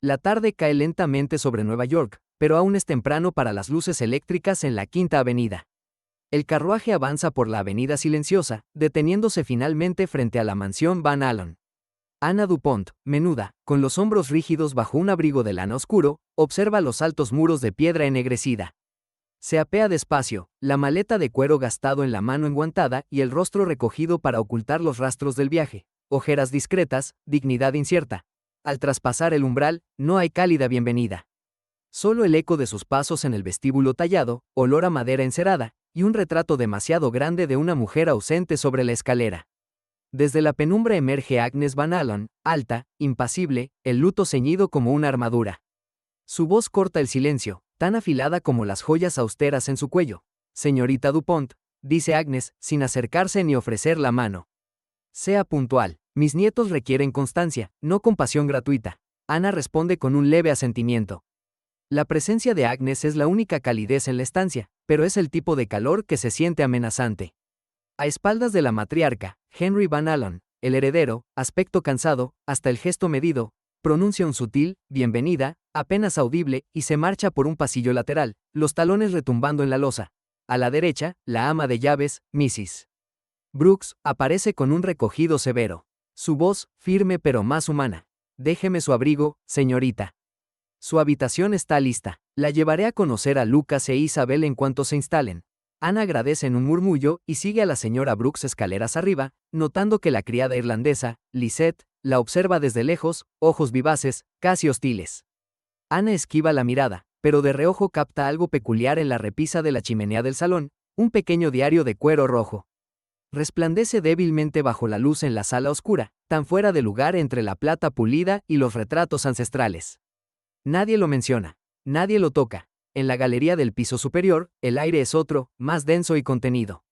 La tarde cae lentamente sobre Nueva York, pero aún es temprano para las luces eléctricas en la Quinta Avenida. El carruaje avanza por la avenida silenciosa, deteniéndose finalmente frente a la mansión Van Allen. Anna Dupont, menuda, con los hombros rígidos bajo un abrigo de lana oscuro, observa los altos muros de piedra ennegrecida. Se apea despacio, la maleta de cuero gastado en la mano enguantada y el rostro recogido para ocultar los rastros del viaje, ojeras discretas, dignidad incierta. Al traspasar el umbral, no hay cálida bienvenida. Solo el eco de sus pasos en el vestíbulo tallado, olor a madera encerada, y un retrato demasiado grande de una mujer ausente sobre la escalera. Desde la penumbra emerge Agnes Van Allen, alta, impasible, el luto ceñido como una armadura. Su voz corta el silencio, tan afilada como las joyas austeras en su cuello. «Señorita Dupont», dice Agnes, sin acercarse ni ofrecer la mano. «Sea puntual. Mis nietos requieren constancia, no compasión gratuita». Ana responde con un leve asentimiento. La presencia de Agnes es la única calidez en la estancia, pero es el tipo de calor que se siente amenazante. A espaldas de la matriarca, Henry Van Allen, el heredero, aspecto cansado, hasta el gesto medido, pronuncia un sutil «bienvenida», apenas audible, y se marcha por un pasillo lateral, los talones retumbando en la losa. A la derecha, la ama de llaves, Mrs. Brooks, aparece con un recogido severo. Su voz, firme pero más humana. «Déjeme su abrigo, señorita. Su habitación está lista. La llevaré a conocer a Lucas e Isabel en cuanto se instalen». Ana agradece en un murmullo y sigue a la señora Brooks escaleras arriba, notando que la criada irlandesa, Lisette, la observa desde lejos, ojos vivaces, casi hostiles. Ana esquiva la mirada, pero de reojo capta algo peculiar en la repisa de la chimenea del salón, un pequeño diario de cuero rojo. Resplandece débilmente bajo la luz en la sala oscura, tan fuera de lugar entre la plata pulida y los retratos ancestrales. Nadie lo menciona, nadie lo toca. En la galería del piso superior, el aire es otro, más denso y contenido.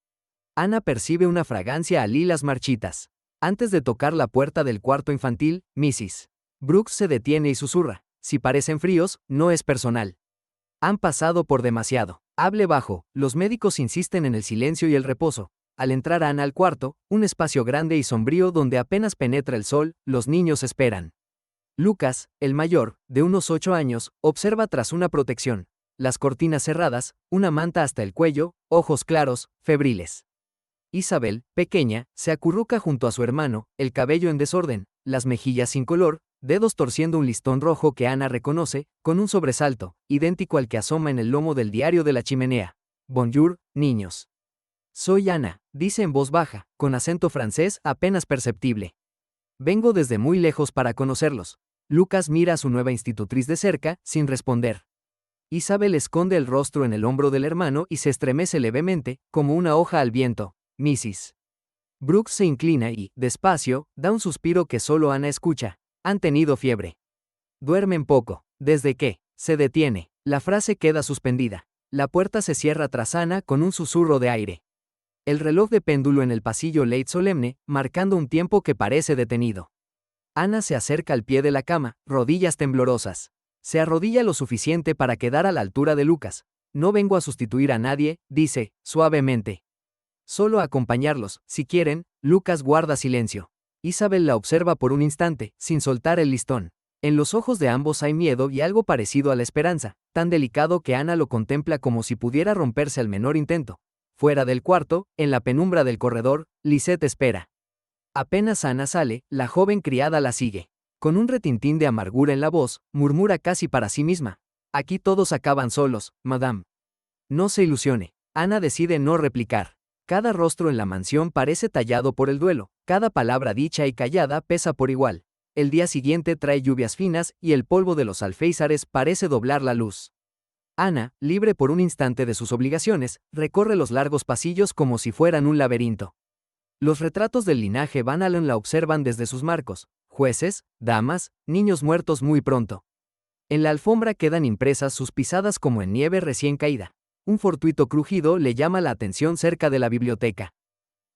Ana percibe una fragancia a lilas marchitas. Antes de tocar la puerta del cuarto infantil, Mrs. Brooks se detiene y susurra: «Si parecen fríos, no es personal. Han pasado por demasiado». Hable bajo, los médicos insisten en el silencio y el reposo. Al entrar Ana al cuarto, un espacio grande y sombrío donde apenas penetra el sol, los niños esperan. Lucas, el mayor, de unos 8 años, observa tras una protección. Las cortinas cerradas, una manta hasta el cuello, ojos claros, febriles. Isabel, pequeña, se acurruca junto a su hermano, el cabello en desorden, las mejillas sin color, dedos torciendo un listón rojo que Ana reconoce, con un sobresalto, idéntico al que asoma en el lomo del diario de la chimenea. «Bonjour, niños. Soy Ana», dice en voz baja, con acento francés apenas perceptible. «Vengo desde muy lejos para conocerlos». Lucas mira a su nueva institutriz de cerca, sin responder. Isabel esconde el rostro en el hombro del hermano y se estremece levemente, como una hoja al viento. Mrs. Brooks se inclina y, despacio, da un suspiro que solo Ana escucha. «Han tenido fiebre. Duermen poco». «¿Desde qué?» Se detiene. La frase queda suspendida. La puerta se cierra tras Ana con un susurro de aire. El reloj de péndulo en el pasillo late solemne, marcando un tiempo que parece detenido. Ana se acerca al pie de la cama, rodillas temblorosas. Se arrodilla lo suficiente para quedar a la altura de Lucas. «No vengo a sustituir a nadie», dice, suavemente. «Solo a acompañarlos, si quieren». Lucas guarda silencio. Isabel la observa por un instante, sin soltar el listón. En los ojos de ambos hay miedo y algo parecido a la esperanza, tan delicado que Ana lo contempla como si pudiera romperse al menor intento. Fuera del cuarto, en la penumbra del corredor, Lisette espera. Apenas Ana sale, la joven criada la sigue. Con un retintín de amargura en la voz, murmura casi para sí misma: «Aquí todos acaban solos, madame». No se ilusione. Ana decide no replicar. Cada rostro en la mansión parece tallado por el duelo, cada palabra dicha y callada pesa por igual. El día siguiente trae lluvias finas y el polvo de los alféizares parece doblar la luz. Ana, libre por un instante de sus obligaciones, recorre los largos pasillos como si fueran un laberinto. Los retratos del linaje Van Allen la observan desde sus marcos: jueces, damas, niños muertos muy pronto. En la alfombra quedan impresas sus pisadas como en nieve recién caída. Un fortuito crujido le llama la atención cerca de la biblioteca.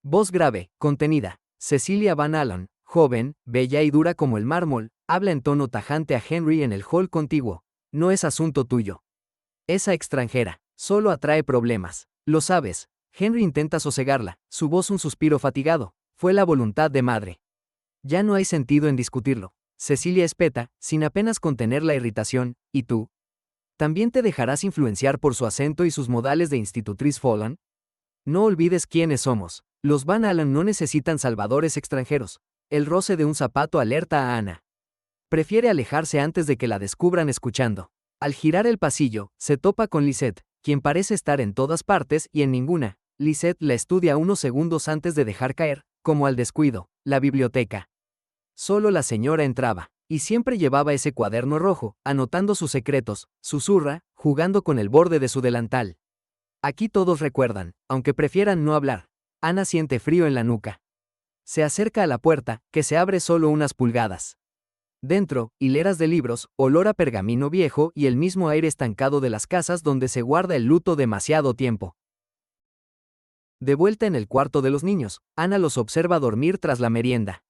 Voz grave, contenida. Cecilia Van Allen, joven, bella y dura como el mármol, habla en tono tajante a Henry en el hall contiguo. «No es asunto tuyo. Esa extranjera solo atrae problemas. Lo sabes». Henry intenta sosegarla, su voz un suspiro fatigado. «Fue la voluntad de madre. Ya no hay sentido en discutirlo. Cecilia espeta, sin apenas contener la irritación, ¿y tú? ¿También te dejarás influenciar por su acento y sus modales de institutriz Folland? No olvides quiénes somos. Los Van Allen no necesitan salvadores extranjeros. El roce de un zapato alerta a Ana. Prefiere alejarse antes de que la descubran escuchando. Al girar el pasillo, se topa con Lisette, quien parece estar en todas partes y en ninguna. Lisette la estudia unos segundos antes de dejar caer, como al descuido, la biblioteca. Solo la señora entraba, y siempre llevaba ese cuaderno rojo, anotando sus secretos, susurra, jugando con el borde de su delantal. Aquí todos recuerdan, aunque prefieran no hablar. Ana siente frío en la nuca. Se acerca a la puerta, que se abre solo unas pulgadas. Dentro, hileras de libros, olor a pergamino viejo y el mismo aire estancado de las casas donde se guarda el luto demasiado tiempo. De vuelta en el cuarto de los niños, Ana los observa dormir tras la merienda.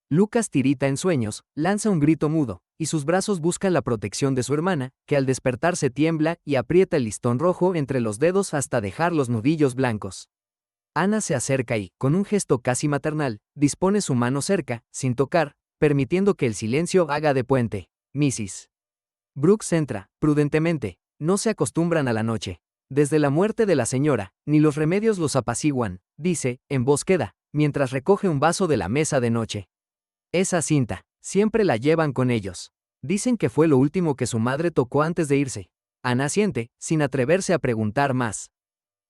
Lucas tirita en sueños, lanza un grito mudo, y sus brazos buscan la protección de su hermana, que al despertarse tiembla y aprieta el listón rojo entre los dedos hasta dejar los nudillos blancos. Ana se acerca y, con un gesto casi maternal, dispone su mano cerca, sin tocar, permitiendo que el silencio haga de puente. Mrs. Brooks entra, prudentemente. No se acostumbran a la noche. Desde la muerte de la señora, ni los remedios los apaciguan, dice, en voz queda, mientras recoge un vaso de la mesa de noche. Esa cinta, siempre la llevan con ellos. Dicen que fue lo último que su madre tocó antes de irse. Ana asiente, sin atreverse a preguntar más.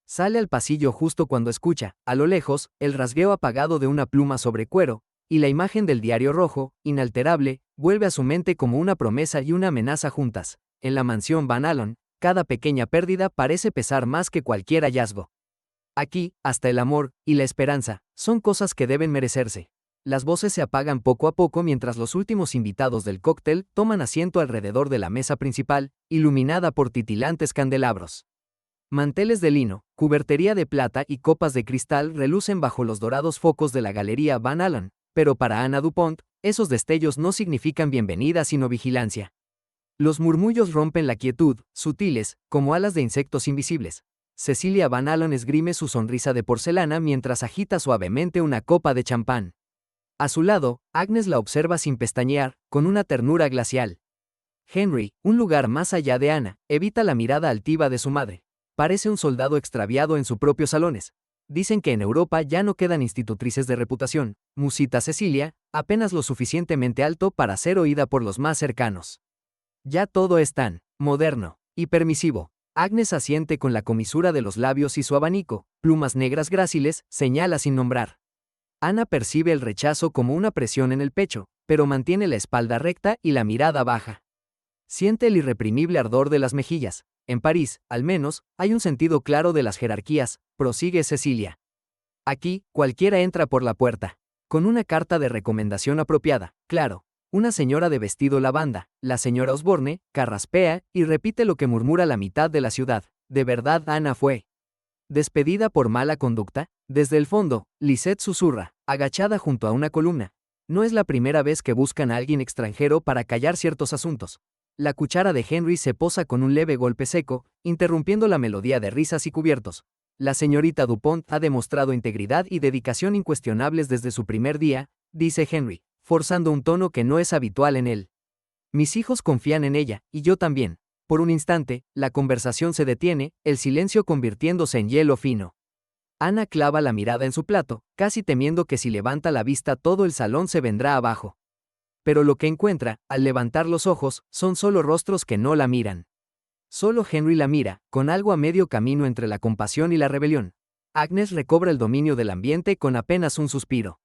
Sale al pasillo justo cuando escucha, a lo lejos, el rasgueo apagado de una pluma sobre cuero, y la imagen del diario rojo, inalterable, vuelve a su mente como una promesa y una amenaza juntas. En la mansión Van Allen, cada pequeña pérdida parece pesar más que cualquier hallazgo. Aquí, hasta el amor y la esperanza son cosas que deben merecerse. Las voces se apagan poco a poco mientras los últimos invitados del cóctel toman asiento alrededor de la mesa principal, iluminada por titilantes candelabros. Manteles de lino, cubertería de plata y copas de cristal relucen bajo los dorados focos de la galería Van Allen, pero para Ana Dupont, esos destellos no significan bienvenida sino vigilancia. Los murmullos rompen la quietud, sutiles, como alas de insectos invisibles. Cecilia Van Allen esgrime su sonrisa de porcelana mientras agita suavemente una copa de champán. A su lado, Agnes la observa sin pestañear, con una ternura glacial. Henry, un lugar más allá de Ana, evita la mirada altiva de su madre. Parece un soldado extraviado en sus propios salones. Dicen que en Europa ya no quedan institutrices de reputación, musita Cecilia, apenas lo suficientemente alto para ser oída por los más cercanos. Ya todo es tan moderno y permisivo. Agnes asiente con la comisura de los labios y su abanico, plumas negras gráciles, señala sin nombrar. Ana percibe el rechazo como una presión en el pecho, pero mantiene la espalda recta y la mirada baja. Siente el irreprimible ardor de las mejillas. En París, al menos, hay un sentido claro de las jerarquías, prosigue Cecilia. Aquí, cualquiera entra por la puerta. Con una carta de recomendación apropiada, claro. Una señora de vestido lavanda, la señora Osborne, carraspea y repite lo que murmura la mitad de la ciudad. ¿De verdad Ana fue despedida por mala conducta? Desde el fondo, Lisette susurra, agachada junto a una columna. No es la primera vez que buscan a alguien extranjero para callar ciertos asuntos. La cuchara de Henry se posa con un leve golpe seco, interrumpiendo la melodía de risas y cubiertos. La señorita Dupont ha demostrado integridad y dedicación incuestionables desde su primer día, dice Henry, forzando un tono que no es habitual en él. Mis hijos confían en ella, y yo también. Por un instante, la conversación se detiene, el silencio convirtiéndose en hielo fino. Ana clava la mirada en su plato, casi temiendo que si levanta la vista todo el salón se vendrá abajo. Pero lo que encuentra, al levantar los ojos, son solo rostros que no la miran. Solo Henry la mira, con algo a medio camino entre la compasión y la rebelión. Agnes recobra el dominio del ambiente con apenas un suspiro.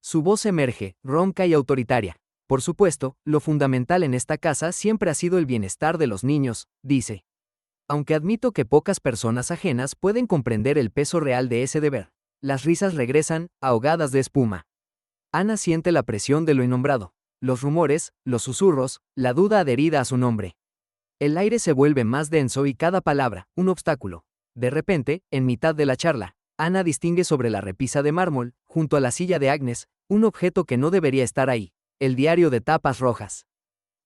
Su voz emerge, ronca y autoritaria. Por supuesto, lo fundamental en esta casa siempre ha sido el bienestar de los niños, dice. Aunque admito que pocas personas ajenas pueden comprender el peso real de ese deber. Las risas regresan, ahogadas de espuma. Ana siente la presión de lo innombrado. Los rumores, los susurros, la duda adherida a su nombre. El aire se vuelve más denso y cada palabra, un obstáculo. De repente, en mitad de la charla, Ana distingue sobre la repisa de mármol, junto a la silla de Agnes, un objeto que no debería estar ahí, el diario de tapas rojas.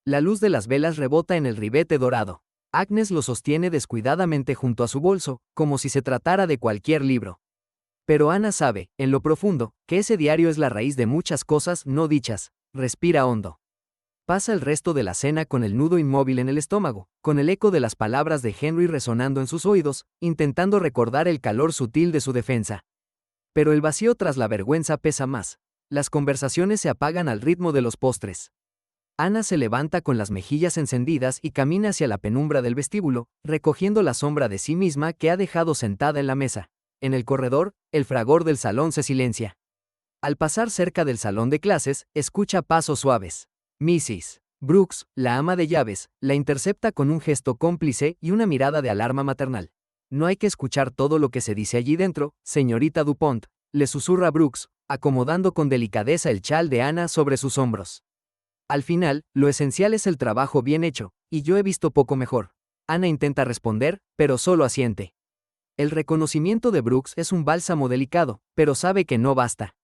La luz de las velas rebota en el ribete dorado. Agnes lo sostiene descuidadamente junto a su bolso, como si se tratara de cualquier libro. Pero Ana sabe, en lo profundo, que ese diario es la raíz de muchas cosas no dichas. Respira hondo. Pasa el resto de la cena con el nudo inmóvil en el estómago, con el eco de las palabras de Henry resonando en sus oídos, intentando recordar el calor sutil de su defensa. Pero el vacío tras la vergüenza pesa más. Las conversaciones se apagan al ritmo de los postres. Ana se levanta con las mejillas encendidas y camina hacia la penumbra del vestíbulo, recogiendo la sombra de sí misma que ha dejado sentada en la mesa. En el corredor, el fragor del salón se silencia. Al pasar cerca del salón de clases, escucha pasos suaves. Mrs. Brooks, la ama de llaves, la intercepta con un gesto cómplice y una mirada de alarma maternal. No hay que escuchar todo lo que se dice allí dentro, señorita Dupont, le susurra Brooks, acomodando con delicadeza el chal de Ana sobre sus hombros. Al final, lo esencial es el trabajo bien hecho, y yo he visto poco mejor. Ana intenta responder, pero solo asiente. El reconocimiento de Brooks es un bálsamo delicado, pero sabe que no basta.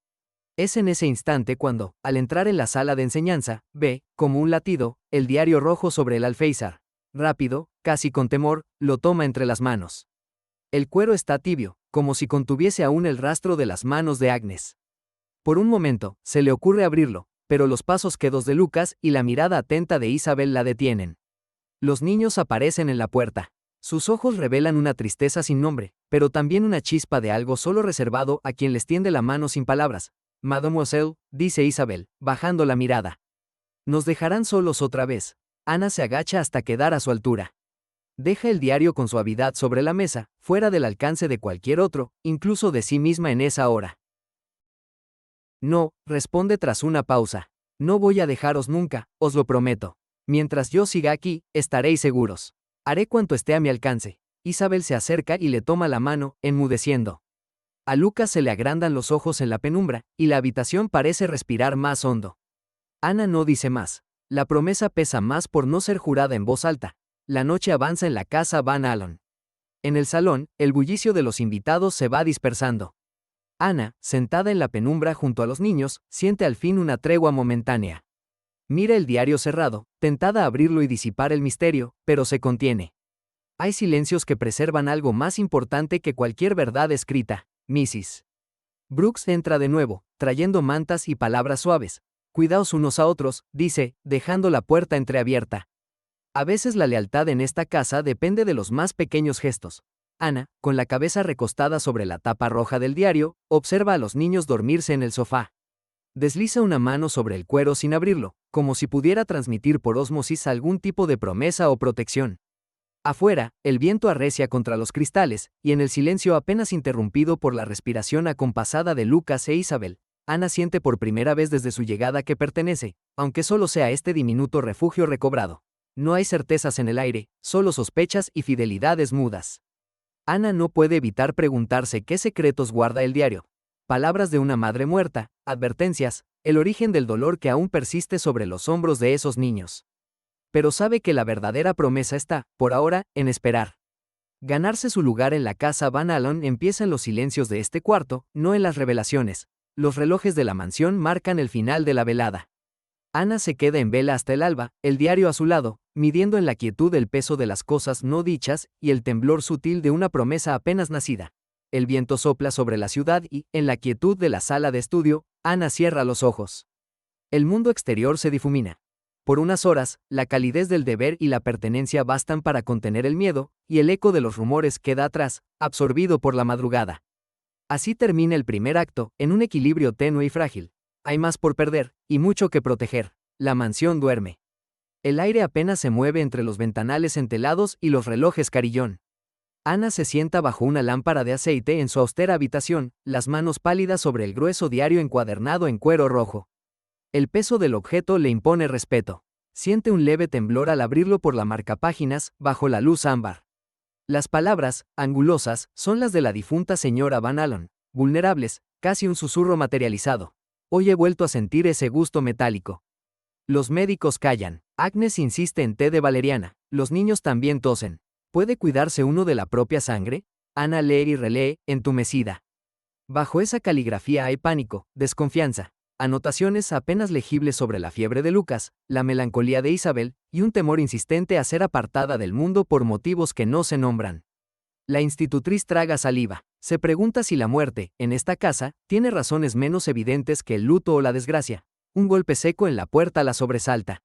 Es en ese instante cuando, al entrar en la sala de enseñanza, ve, como un latido, el diario rojo sobre el alféizar. Rápido, casi con temor, lo toma entre las manos. El cuero está tibio, como si contuviese aún el rastro de las manos de Agnes. Por un momento, se le ocurre abrirlo, pero los pasos quedos de Lucas y la mirada atenta de Isabel la detienen. Los niños aparecen en la puerta. Sus ojos revelan una tristeza sin nombre, pero también una chispa de algo solo reservado a quien les tiende la mano sin palabras. Mademoiselle, dice Isabel, bajando la mirada. Nos dejarán solos otra vez. Ana se agacha hasta quedar a su altura. Deja el diario con suavidad sobre la mesa, fuera del alcance de cualquier otro, incluso de sí misma en esa hora. No, responde tras una pausa. No voy a dejaros nunca, os lo prometo. Mientras yo siga aquí, estaréis seguros. Haré cuanto esté a mi alcance. Isabel se acerca y le toma la mano, enmudeciendo. A Lucas se le agrandan los ojos en la penumbra, y la habitación parece respirar más hondo. Ana no dice más. La promesa pesa más por no ser jurada en voz alta. La noche avanza en la casa Van Allen. En el salón, el bullicio de los invitados se va dispersando. Ana, sentada en la penumbra junto a los niños, siente al fin una tregua momentánea. Mira el diario cerrado, tentada a abrirlo y disipar el misterio, pero se contiene. Hay silencios que preservan algo más importante que cualquier verdad escrita. Mrs. Brooks entra de nuevo, trayendo mantas y palabras suaves. Cuidaos unos a otros, dice, dejando la puerta entreabierta. A veces la lealtad en esta casa depende de los más pequeños gestos. Ana, con la cabeza recostada sobre la tapa roja del diario, observa a los niños dormirse en el sofá. Desliza una mano sobre el cuero sin abrirlo, como si pudiera transmitir por ósmosis algún tipo de promesa o protección. Afuera, el viento arrecia contra los cristales, y en el silencio apenas interrumpido por la respiración acompasada de Lucas e Isabel, Ana siente por primera vez desde su llegada que pertenece, aunque solo sea este diminuto refugio recobrado. No hay certezas en el aire, solo sospechas y fidelidades mudas. Ana no puede evitar preguntarse qué secretos guarda el diario. Palabras de una madre muerta, advertencias, el origen del dolor que aún persiste sobre los hombros de esos niños. Pero sabe que la verdadera promesa está, por ahora, en esperar. Ganarse su lugar en la casa Van Allen empieza en los silencios de este cuarto, no en las revelaciones. Los relojes de la mansión marcan el final de la velada. Ana se queda en vela hasta el alba, el diario a su lado, midiendo en la quietud el peso de las cosas no dichas y el temblor sutil de una promesa apenas nacida. El viento sopla sobre la ciudad y, en la quietud de la sala de estudio, Ana cierra los ojos. El mundo exterior se difumina. Por unas horas, la calidez del deber y la pertenencia bastan para contener el miedo, y el eco de los rumores queda atrás, absorbido por la madrugada. Así termina el primer acto, en un equilibrio tenue y frágil. Hay más por perder, y mucho que proteger. La mansión duerme. El aire apenas se mueve entre los ventanales entelados y los relojes carillón. Ana se sienta bajo una lámpara de aceite en su austera habitación, las manos pálidas sobre el grueso diario encuadernado en cuero rojo. El peso del objeto le impone respeto. Siente un leve temblor al abrirlo por la marcapáginas, bajo la luz ámbar. Las palabras, angulosas, son las de la difunta señora Van Allen, vulnerables, casi un susurro materializado. Hoy he vuelto a sentir ese gusto metálico. Los médicos callan. Agnes insiste en té de valeriana. Los niños también tosen. ¿Puede cuidarse uno de la propia sangre? Ana lee y relee, entumecida. Bajo esa caligrafía hay pánico, desconfianza. Anotaciones apenas legibles sobre la fiebre de Lucas, la melancolía de Isabel, y un temor insistente a ser apartada del mundo por motivos que no se nombran. La institutriz traga saliva. Se pregunta si la muerte, en esta casa, tiene razones menos evidentes que el luto o la desgracia. Un golpe seco en la puerta la sobresalta.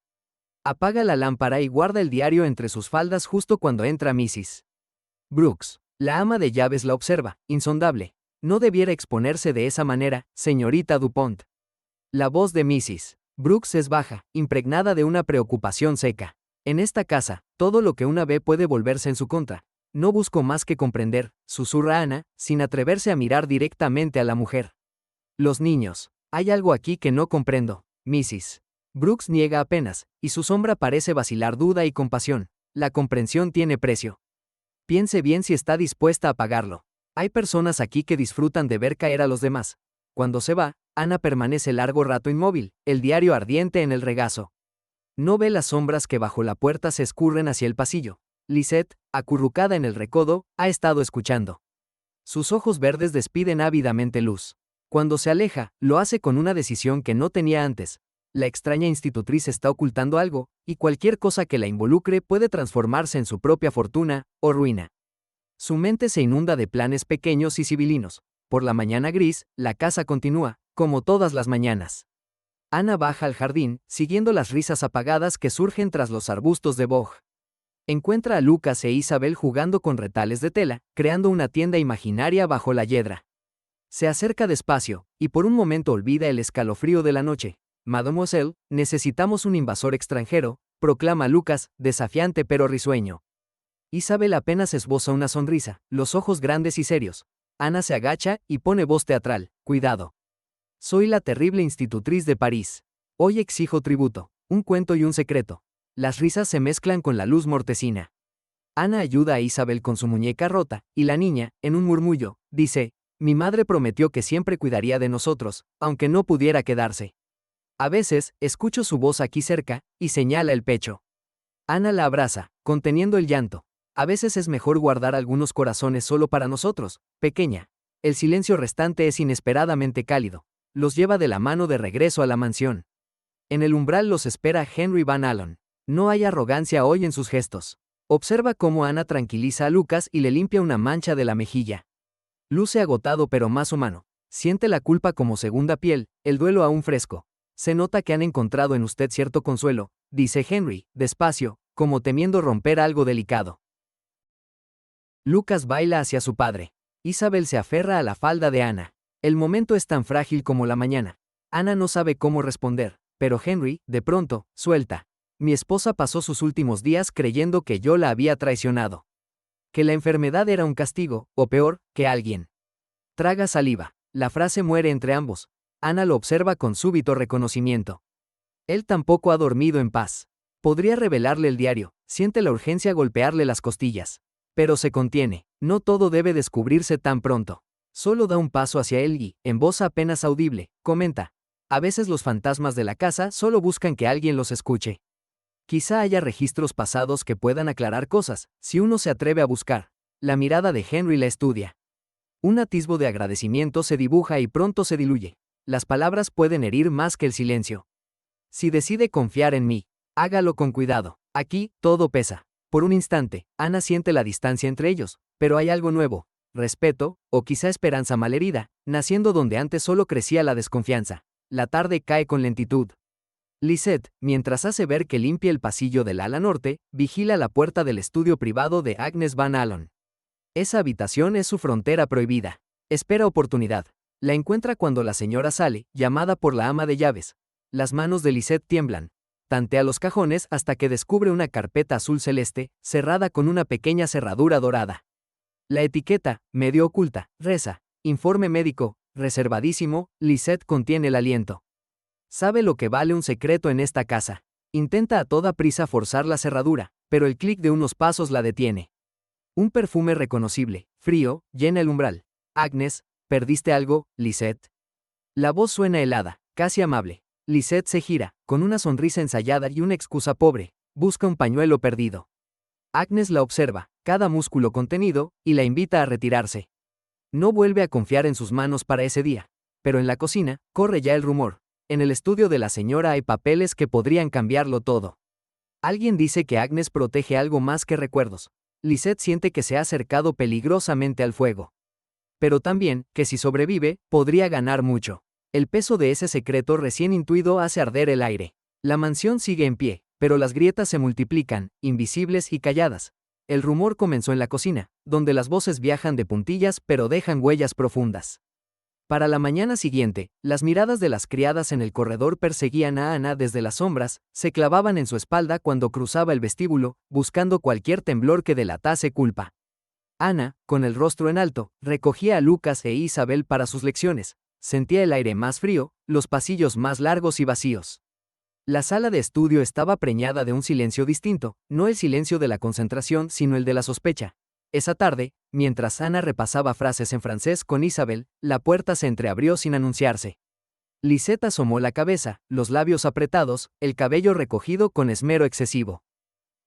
Apaga la lámpara y guarda el diario entre sus faldas justo cuando entra Mrs. Brooks. La ama de llaves la observa, insondable. No debiera exponerse de esa manera, señorita Dupont. La voz de Mrs. Brooks es baja, impregnada de una preocupación seca. En esta casa, todo lo que una ve puede volverse en su contra. No busco más que comprender, susurra Ana, sin atreverse a mirar directamente a la mujer. Los niños. Hay algo aquí que no comprendo. Mrs. Brooks niega apenas, y su sombra parece vacilar duda y compasión. La comprensión tiene precio. Piense bien si está dispuesta a pagarlo. Hay personas aquí que disfrutan de ver caer a los demás. Cuando se va, Ana permanece largo rato inmóvil, el diario ardiente en el regazo. No ve las sombras que bajo la puerta se escurren hacia el pasillo. Lisette, acurrucada en el recodo, ha estado escuchando. Sus ojos verdes despiden ávidamente luz. Cuando se aleja, lo hace con una decisión que no tenía antes. La extraña institutriz está ocultando algo, y cualquier cosa que la involucre puede transformarse en su propia fortuna o ruina. Su mente se inunda de planes pequeños y civilinos. Por la mañana gris, la casa continúa, como todas las mañanas. Ana baja al jardín, siguiendo las risas apagadas que surgen tras los arbustos de boj. Encuentra a Lucas e Isabel jugando con retales de tela, creando una tienda imaginaria bajo la yedra. Se acerca despacio, y por un momento olvida el escalofrío de la noche. Mademoiselle, necesitamos un invasor extranjero, proclama Lucas, desafiante pero risueño. Isabel apenas esboza una sonrisa, los ojos grandes y serios. Ana se agacha y pone voz teatral, cuidado. Soy la terrible institutriz de París. Hoy exijo tributo, un cuento y un secreto. Las risas se mezclan con la luz mortecina. Ana ayuda a Isabel con su muñeca rota, y la niña, en un murmullo, dice, mi madre prometió que siempre cuidaría de nosotros, aunque no pudiera quedarse. A veces, escucho su voz aquí cerca, y señala el pecho. Ana la abraza, conteniendo el llanto. A veces es mejor guardar algunos corazones solo para nosotros, pequeña. El silencio restante es inesperadamente cálido. Los lleva de la mano de regreso a la mansión. En el umbral los espera Henry Van Allen. No hay arrogancia hoy en sus gestos. Observa cómo Ana tranquiliza a Lucas y le limpia una mancha de la mejilla. Luce agotado pero más humano. Siente la culpa como segunda piel, el duelo aún fresco. Se nota que han encontrado en usted cierto consuelo, dice Henry, despacio, como temiendo romper algo delicado. Lucas baila hacia su padre. Isabel se aferra a la falda de Ana. El momento es tan frágil como la mañana. Ana no sabe cómo responder, pero Henry, de pronto, suelta. Mi esposa pasó sus últimos días creyendo que yo la había traicionado. Que la enfermedad era un castigo, o peor, que alguien. Traga saliva. La frase muere entre ambos. Ana lo observa con súbito reconocimiento. Él tampoco ha dormido en paz. Podría revelarle el diario, siente la urgencia golpearle las costillas. Pero se contiene, no todo debe descubrirse tan pronto. Solo da un paso hacia él y, en voz apenas audible, comenta. A veces los fantasmas de la casa solo buscan que alguien los escuche. Quizá haya registros pasados que puedan aclarar cosas, si uno se atreve a buscar. La mirada de Henry la estudia. Un atisbo de agradecimiento se dibuja y pronto se diluye. Las palabras pueden herir más que el silencio. Si decide confiar en mí, hágalo con cuidado. Aquí, todo pesa. Por un instante, Ana siente la distancia entre ellos, pero hay algo nuevo. Respeto, o quizá esperanza malherida, naciendo donde antes solo crecía la desconfianza. La tarde cae con lentitud. Lisette, mientras hace ver que limpia el pasillo del ala norte, vigila la puerta del estudio privado de Agnes Van Allen. Esa habitación es su frontera prohibida. Espera oportunidad. La encuentra cuando la señora sale, llamada por la ama de llaves. Las manos de Lisette tiemblan. Tantea los cajones hasta que descubre una carpeta azul celeste, cerrada con una pequeña cerradura dorada. La etiqueta, medio oculta, reza, informe médico, reservadísimo, Lisette contiene el aliento. Sabe lo que vale un secreto en esta casa. Intenta a toda prisa forzar la cerradura, pero el clic de unos pasos la detiene. Un perfume reconocible, frío, llena el umbral. Agnes, ¿perdiste algo, Lisette? La voz suena helada, casi amable. Lisette se gira, con una sonrisa ensayada y una excusa pobre. Busca un pañuelo perdido. Agnes la observa, cada músculo contenido, y la invita a retirarse. No vuelve a confiar en sus manos para ese día. Pero en la cocina, corre ya el rumor. En el estudio de la señora hay papeles que podrían cambiarlo todo. Alguien dice que Agnes protege algo más que recuerdos. Lisette siente que se ha acercado peligrosamente al fuego. Pero también, que si sobrevive, podría ganar mucho. El peso de ese secreto recién intuido hace arder el aire. La mansión sigue en pie, Pero las grietas se multiplican, invisibles y calladas. El rumor comenzó en la cocina, donde las voces viajan de puntillas pero dejan huellas profundas. Para la mañana siguiente, las miradas de las criadas en el corredor perseguían a Ana desde las sombras, se clavaban en su espalda cuando cruzaba el vestíbulo, buscando cualquier temblor que delatase culpa. Ana, con el rostro en alto, recogía a Lucas e Isabel para sus lecciones. Sentía el aire más frío, los pasillos más largos y vacíos. La sala de estudio estaba preñada de un silencio distinto, no el silencio de la concentración, sino el de la sospecha. Esa tarde, mientras Ana repasaba frases en francés con Isabel, la puerta se entreabrió sin anunciarse. Lisette asomó la cabeza, los labios apretados, el cabello recogido con esmero excesivo.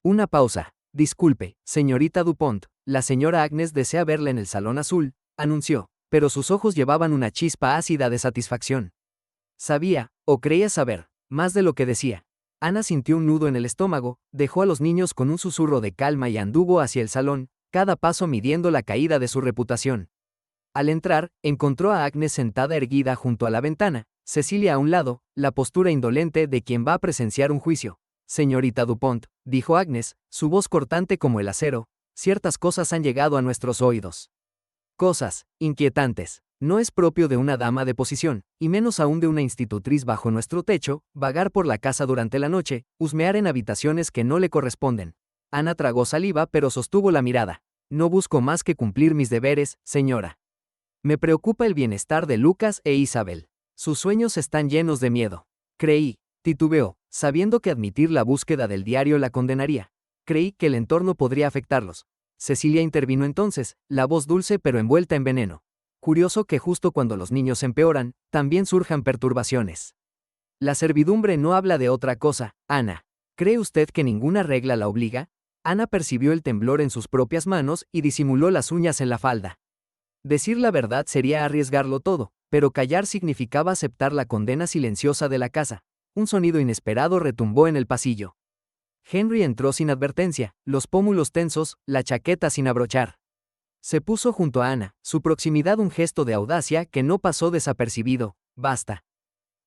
Una pausa. Disculpe, señorita Dupont, la señora Agnes desea verla en el salón azul, anunció, pero sus ojos llevaban una chispa ácida de satisfacción. Sabía, o creía saber, más de lo que decía. Ana sintió un nudo en el estómago, dejó a los niños con un susurro de calma y anduvo hacia el salón, cada paso midiendo la caída de su reputación. Al entrar, encontró a Agnes sentada erguida junto a la ventana, Cecilia a un lado, la postura indolente de quien va a presenciar un juicio. Señorita Dupont, dijo Agnes, su voz cortante como el acero, ciertas cosas han llegado a nuestros oídos. Cosas inquietantes. No es propio de una dama de posición, y menos aún de una institutriz bajo nuestro techo, vagar por la casa durante la noche, husmear en habitaciones que no le corresponden. Ana tragó saliva pero sostuvo la mirada. No busco más que cumplir mis deberes, señora. Me preocupa el bienestar de Lucas e Isabel. Sus sueños están llenos de miedo. Titubeó, sabiendo que admitir la búsqueda del diario la condenaría. Creí que el entorno podría afectarlos. Cecilia intervino entonces, la voz dulce pero envuelta en veneno. Curioso que justo cuando los niños empeoran, también surjan perturbaciones. La servidumbre no habla de otra cosa, Ana. ¿Cree usted que ninguna regla la obliga? Ana percibió el temblor en sus propias manos y disimuló las uñas en la falda. Decir la verdad sería arriesgarlo todo, pero callar significaba aceptar la condena silenciosa de la casa. Un sonido inesperado retumbó en el pasillo. Henry entró sin advertencia, los pómulos tensos, la chaqueta sin abrochar. Se puso junto a Ana, su proximidad un gesto de audacia que no pasó desapercibido. Basta.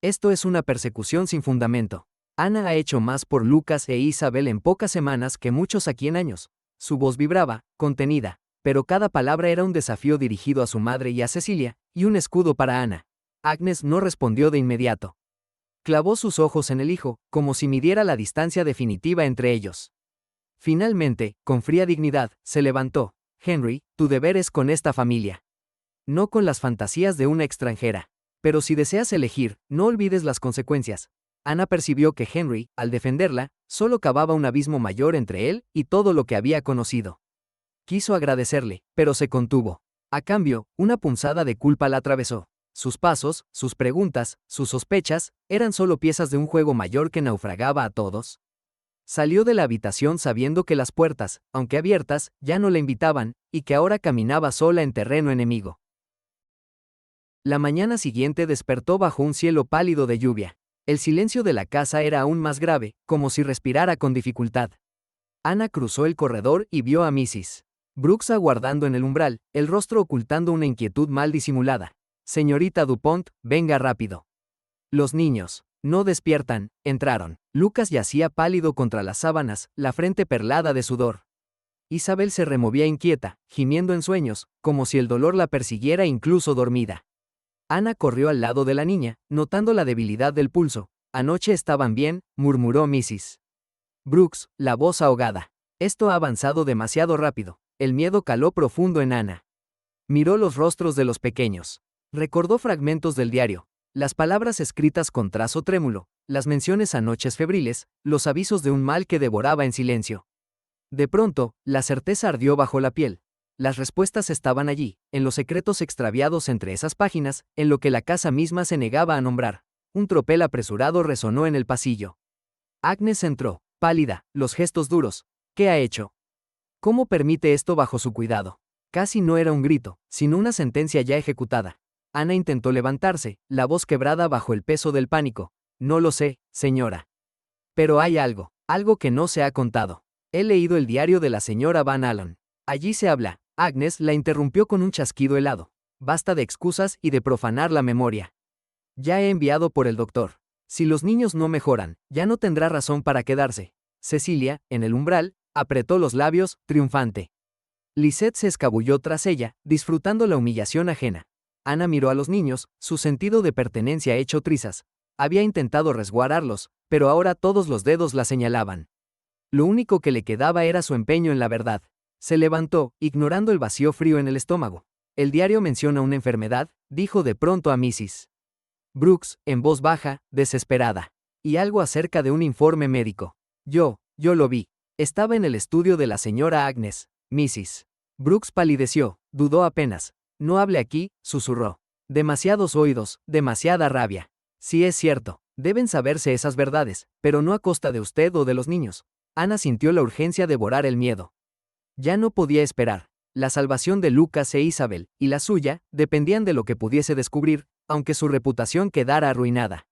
Esto es una persecución sin fundamento. Ana ha hecho más por Lucas e Isabel en pocas semanas que muchos aquí en años. Su voz vibraba, contenida, pero cada palabra era un desafío dirigido a su madre y a Cecilia, y un escudo para Ana. Agnes no respondió de inmediato. Clavó sus ojos en el hijo, como si midiera la distancia definitiva entre ellos. Finalmente, con fría dignidad, se levantó. Henry, tu deber es con esta familia. No con las fantasías de una extranjera. Pero si deseas elegir, no olvides las consecuencias. Ana percibió que Henry, al defenderla, solo cavaba un abismo mayor entre él y todo lo que había conocido. Quiso agradecerle, pero se contuvo. A cambio, una punzada de culpa la atravesó. Sus pasos, sus preguntas, sus sospechas, eran solo piezas de un juego mayor que naufragaba a todos. Salió de la habitación sabiendo que las puertas, aunque abiertas, ya no la invitaban, y que ahora caminaba sola en terreno enemigo. La mañana siguiente despertó bajo un cielo pálido de lluvia. El silencio de la casa era aún más grave, como si respirara con dificultad. Ana cruzó el corredor y vio a Mrs. Brooks aguardando en el umbral, el rostro ocultando una inquietud mal disimulada. Señorita Dupont, venga rápido. Los niños. No despiertan, entraron. Lucas yacía pálido contra las sábanas, la frente perlada de sudor. Isabel se removía inquieta, gimiendo en sueños, como si el dolor la persiguiera incluso dormida. Ana corrió al lado de la niña, notando la debilidad del pulso. Anoche estaban bien, murmuró Mrs. Brooks, la voz ahogada. Esto ha avanzado demasiado rápido. El miedo caló profundo en Ana. Miró los rostros de los pequeños. Recordó fragmentos del diario. Las palabras escritas con trazo trémulo, las menciones a noches febriles, los avisos de un mal que devoraba en silencio. De pronto, la certeza ardió bajo la piel. Las respuestas estaban allí, en los secretos extraviados entre esas páginas, en lo que la casa misma se negaba a nombrar. Un tropel apresurado resonó en el pasillo. Agnes entró, pálida, los gestos duros. ¿Qué ha hecho? ¿Cómo permite esto bajo su cuidado? Casi no era un grito, sino una sentencia ya ejecutada. Ana intentó levantarse, la voz quebrada bajo el peso del pánico. No lo sé, señora. Pero hay algo que no se ha contado. He leído el diario de la señora Van Allen. Allí se habla. Agnes la interrumpió con un chasquido helado. Basta de excusas y de profanar la memoria. Ya he enviado por el doctor. Si los niños no mejoran, ya no tendrá razón para quedarse. Cecilia, en el umbral, apretó los labios, triunfante. Lisette se escabulló tras ella, disfrutando la humillación ajena. Ana miró a los niños, su sentido de pertenencia hecho trizas. Había intentado resguardarlos, pero ahora todos los dedos la señalaban. Lo único que le quedaba era su empeño en la verdad. Se levantó, ignorando el vacío frío en el estómago. El diario menciona una enfermedad, dijo de pronto a Mrs. Brooks, en voz baja, desesperada. Y algo acerca de un informe médico. Yo lo vi. Estaba en el estudio de la señora Agnes. Mrs. Brooks palideció, dudó apenas. No hable aquí, susurró. Demasiados oídos, demasiada rabia. Sí es cierto, deben saberse esas verdades, pero no a costa de usted o de los niños. Ana sintió la urgencia de devorar el miedo. Ya no podía esperar. La salvación de Lucas e Isabel, y la suya, dependían de lo que pudiese descubrir, aunque su reputación quedara arruinada.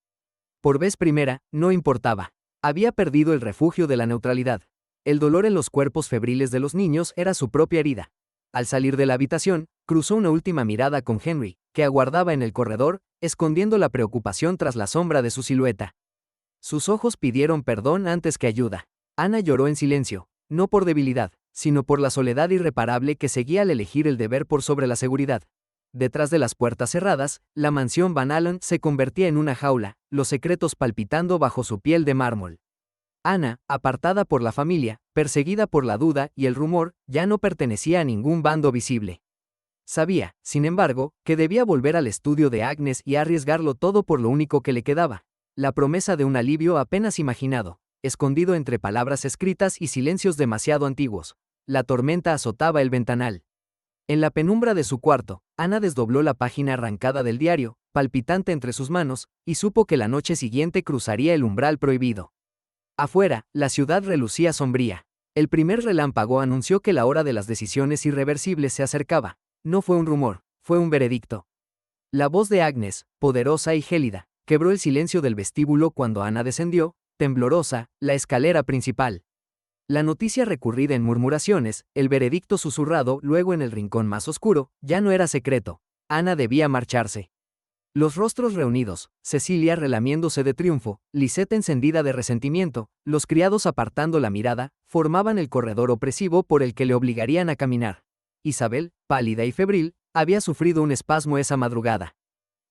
Por vez primera, no importaba. Había perdido el refugio de la neutralidad. El dolor en los cuerpos febriles de los niños era su propia herida. Al salir de la habitación, cruzó una última mirada con Henry, que aguardaba en el corredor, escondiendo la preocupación tras la sombra de su silueta. Sus ojos pidieron perdón antes que ayuda. Ana lloró en silencio, no por debilidad, sino por la soledad irreparable que seguía al elegir el deber por sobre la seguridad. Detrás de las puertas cerradas, la mansión Van Allen se convertía en una jaula, los secretos palpitando bajo su piel de mármol. Ana, apartada por la familia, perseguida por la duda y el rumor, ya no pertenecía a ningún bando visible. Sabía, sin embargo, que debía volver al estudio de Agnes y arriesgarlo todo por lo único que le quedaba, la promesa de un alivio apenas imaginado, escondido entre palabras escritas y silencios demasiado antiguos. La tormenta azotaba el ventanal. En la penumbra de su cuarto, Ana desdobló la página arrancada del diario, palpitante entre sus manos, y supo que la noche siguiente cruzaría el umbral prohibido. Afuera, la ciudad relucía sombría. El primer relámpago anunció que la hora de las decisiones irreversibles se acercaba. No fue un rumor, fue un veredicto. La voz de Agnes, poderosa y gélida, quebró el silencio del vestíbulo cuando Ana descendió, temblorosa, la escalera principal. La noticia recurrida en murmuraciones, el veredicto susurrado luego en el rincón más oscuro, ya no era secreto. Ana debía marcharse. Los rostros reunidos, Cecilia relamiéndose de triunfo, Lisette encendida de resentimiento, los criados apartando la mirada, formaban el corredor opresivo por el que le obligarían a caminar. Isabel, pálida y febril, había sufrido un espasmo esa madrugada.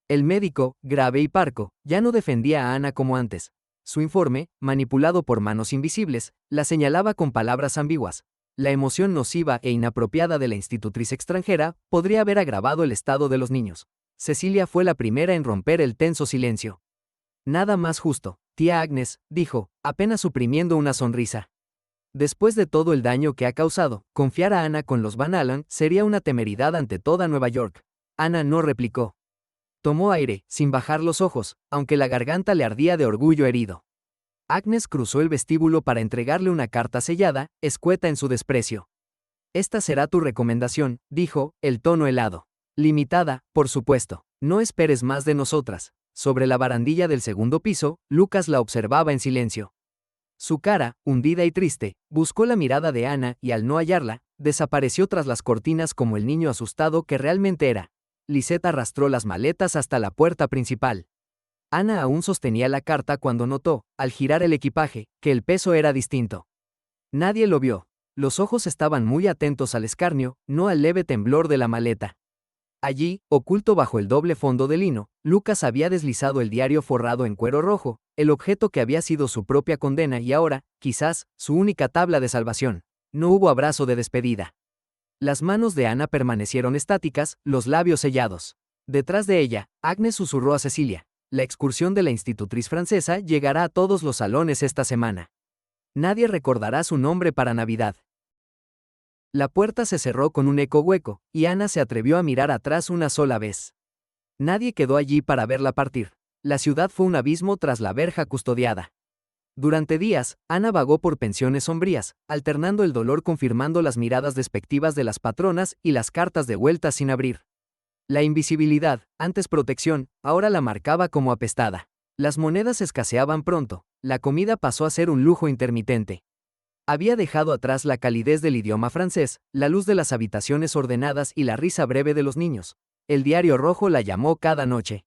El médico, grave y parco, ya no defendía a Ana como antes. Su informe, manipulado por manos invisibles, la señalaba con palabras ambiguas. La emoción nociva e inapropiada de la institutriz extranjera podría haber agravado el estado de los niños. Cecilia fue la primera en romper el tenso silencio. Nada más justo, tía Agnes, dijo, apenas suprimiendo una sonrisa. Después de todo el daño que ha causado, confiar a Ana con los Van Allen sería una temeridad ante toda Nueva York. Ana no replicó. Tomó aire, sin bajar los ojos, aunque la garganta le ardía de orgullo herido. Agnes cruzó el vestíbulo para entregarle una carta sellada, escueta en su desprecio. Esta será tu recomendación, dijo, el tono helado. Limitada, por supuesto. No esperes más de nosotras. Sobre la barandilla del segundo piso, Lucas la observaba en silencio. Su cara, hundida y triste, buscó la mirada de Ana y al no hallarla, desapareció tras las cortinas como el niño asustado que realmente era. Lisette arrastró las maletas hasta la puerta principal. Ana aún sostenía la carta cuando notó, al girar el equipaje, que el peso era distinto. Nadie lo vio. Los ojos estaban muy atentos al escarnio, no al leve temblor de la maleta. Allí, oculto bajo el doble fondo de lino, Lucas había deslizado el diario forrado en cuero rojo, el objeto que había sido su propia condena y ahora, quizás, su única tabla de salvación. No hubo abrazo de despedida. Las manos de Ana permanecieron estáticas, los labios sellados. Detrás de ella, Agnes susurró a Cecilia. La excursión de la institutriz francesa llegará a todos los salones esta semana. Nadie recordará su nombre para Navidad. La puerta se cerró con un eco hueco, y Ana se atrevió a mirar atrás una sola vez. Nadie quedó allí para verla partir. La ciudad fue un abismo tras la verja custodiada. Durante días, Ana vagó por pensiones sombrías, alternando el dolor confirmando las miradas despectivas de las patronas y las cartas de vuelta sin abrir. La invisibilidad, antes protección, ahora la marcaba como apestada. Las monedas escaseaban pronto, la comida pasó a ser un lujo intermitente. Había dejado atrás la calidez del idioma francés, la luz de las habitaciones ordenadas y la risa breve de los niños. El diario rojo la llamó cada noche.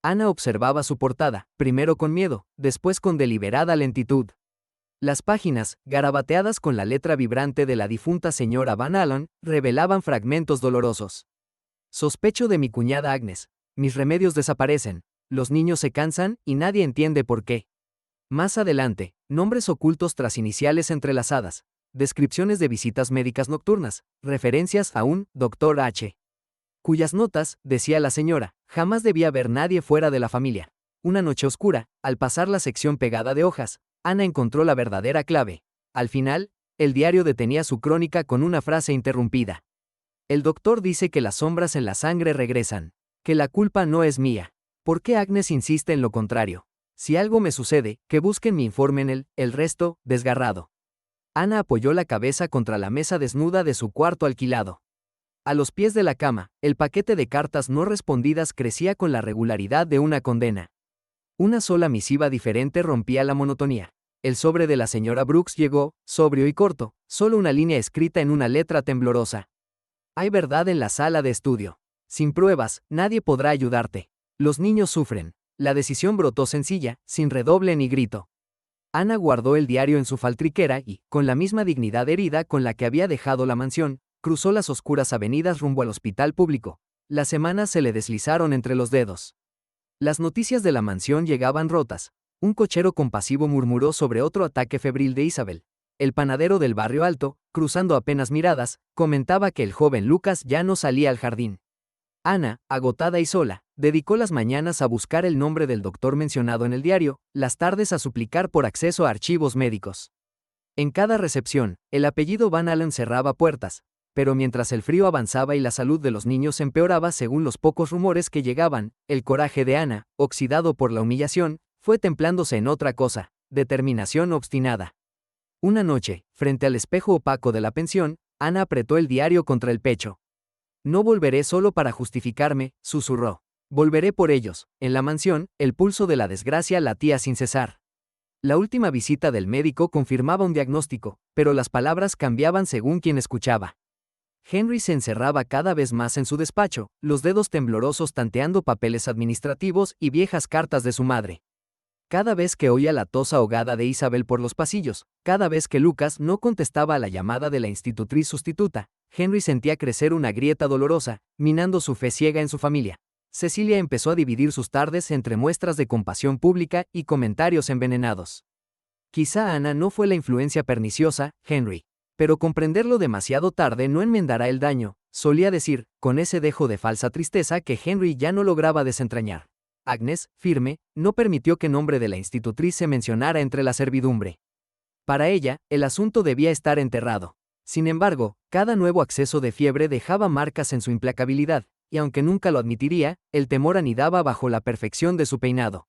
Ana observaba su portada, primero con miedo, después con deliberada lentitud. Las páginas, garabateadas con la letra vibrante de la difunta señora Van Allen, revelaban fragmentos dolorosos. Sospecho de mi cuñada Agnes. Mis remedios desaparecen. Los niños se cansan y nadie entiende por qué. Más adelante, nombres ocultos tras iniciales entrelazadas, descripciones de visitas médicas nocturnas, referencias a un Dr. H. cuyas notas, decía la señora, jamás debía haber nadie fuera de la familia. Una noche oscura, al pasar la sección pegada de hojas, Ana encontró la verdadera clave. Al final, el diario detenía su crónica con una frase interrumpida. El doctor dice que las sombras en la sangre regresan, que la culpa no es mía. ¿Por qué Agnes insiste en lo contrario? Si algo me sucede, que busquen mi informe en el resto, desgarrado. Ana apoyó la cabeza contra la mesa desnuda de su cuarto alquilado. A los pies de la cama, el paquete de cartas no respondidas crecía con la regularidad de una condena. Una sola misiva diferente rompía la monotonía. El sobre de la señora Brooks llegó, sobrio y corto, solo una línea escrita en una letra temblorosa. Hay verdad en la sala de estudio. Sin pruebas, nadie podrá ayudarte. Los niños sufren. La decisión brotó sencilla, sin redoble ni grito. Ana guardó el diario en su faltriquera y, con la misma dignidad herida con la que había dejado la mansión, cruzó las oscuras avenidas rumbo al hospital público. Las semanas se le deslizaron entre los dedos. Las noticias de la mansión llegaban rotas. Un cochero compasivo murmuró sobre otro ataque febril de Isabel. El panadero del barrio alto, cruzando apenas miradas, comentaba que el joven Lucas ya no salía al jardín. Ana, agotada y sola, dedicó las mañanas a buscar el nombre del doctor mencionado en el diario, las tardes a suplicar por acceso a archivos médicos. En cada recepción, el apellido Van Allen cerraba puertas, pero mientras el frío avanzaba y la salud de los niños empeoraba según los pocos rumores que llegaban, el coraje de Ana, oxidado por la humillación, fue templándose en otra cosa, determinación obstinada. Una noche, frente al espejo opaco de la pensión, Ana apretó el diario contra el pecho. No volveré solo para justificarme, susurró. Volveré por ellos. En la mansión, el pulso de la desgracia latía sin cesar. La última visita del médico confirmaba un diagnóstico, pero las palabras cambiaban según quien escuchaba. Henry se encerraba cada vez más en su despacho, los dedos temblorosos tanteando papeles administrativos y viejas cartas de su madre. Cada vez que oía la tos ahogada de Isabel por los pasillos, cada vez que Lucas no contestaba a la llamada de la institutriz sustituta, Henry sentía crecer una grieta dolorosa, minando su fe ciega en su familia. Cecilia empezó a dividir sus tardes entre muestras de compasión pública y comentarios envenenados. Quizá Ana no fue la influencia perniciosa, Henry. Pero comprenderlo demasiado tarde no enmendará el daño, solía decir, con ese dejo de falsa tristeza que Henry ya no lograba desentrañar. Agnes, firme, no permitió que nombre de la institutriz se mencionara entre la servidumbre. Para ella, el asunto debía estar enterrado. Sin embargo, cada nuevo acceso de fiebre dejaba marcas en su implacabilidad, y aunque nunca lo admitiría, el temor anidaba bajo la perfección de su peinado.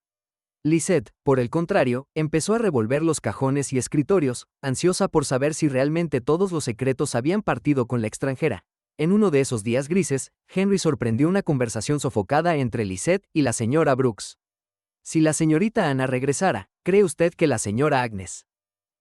Lisette, por el contrario, empezó a revolver los cajones y escritorios, ansiosa por saber si realmente todos los secretos habían partido con la extranjera. En uno de esos días grises, Henry sorprendió una conversación sofocada entre Lisette y la señora Brooks. Si la señorita Ana regresara, ¿cree usted que la señora Agnes?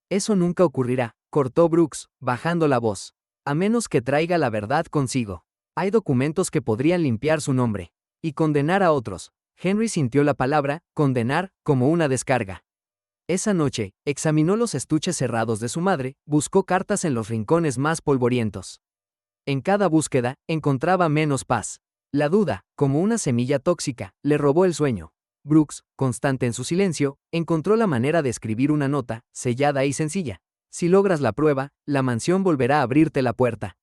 Eso nunca ocurrirá, cortó Brooks, bajando la voz. A menos que traiga la verdad consigo. Hay documentos que podrían limpiar su nombre. Y condenar a otros. Henry sintió la palabra, condenar, como una descarga. Esa noche, examinó los estuches cerrados de su madre, buscó cartas en los rincones más polvorientos. En cada búsqueda, encontraba menos paz. La duda, como una semilla tóxica, le robó el sueño. Brooks, constante en su silencio, encontró la manera de escribir una nota, sellada y sencilla. Si logras la prueba, la mansión volverá a abrirte la puerta.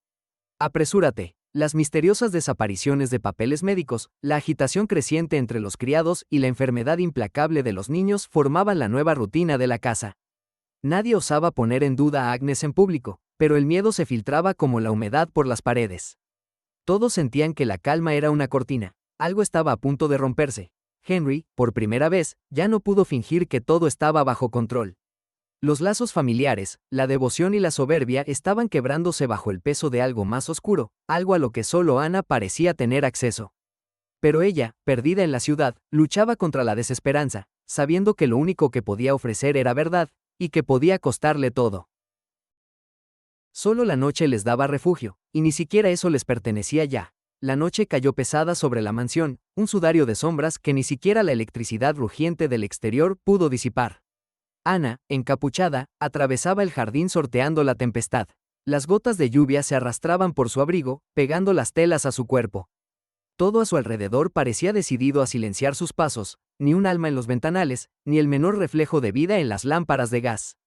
Apresúrate. Las misteriosas desapariciones de papeles médicos, la agitación creciente entre los criados y la enfermedad implacable de los niños formaban la nueva rutina de la casa. Nadie osaba poner en duda a Agnes en público, pero el miedo se filtraba como la humedad por las paredes. Todos sentían que la calma era una cortina. Algo estaba a punto de romperse. Henry, por primera vez, ya no pudo fingir que todo estaba bajo control. Los lazos familiares, la devoción y la soberbia estaban quebrándose bajo el peso de algo más oscuro, algo a lo que solo Ana parecía tener acceso. Pero ella, perdida en la ciudad, luchaba contra la desesperanza, sabiendo que lo único que podía ofrecer era verdad, y que podía costarle todo. Solo la noche les daba refugio, y ni siquiera eso les pertenecía ya. La noche cayó pesada sobre la mansión, un sudario de sombras que ni siquiera la electricidad rugiente del exterior pudo disipar. Ana, encapuchada, atravesaba el jardín sorteando la tempestad. Las gotas de lluvia se arrastraban por su abrigo, pegando las telas a su cuerpo. Todo a su alrededor parecía decidido a silenciar sus pasos, ni un alma en los ventanales, ni el menor reflejo de vida en las lámparas de gas.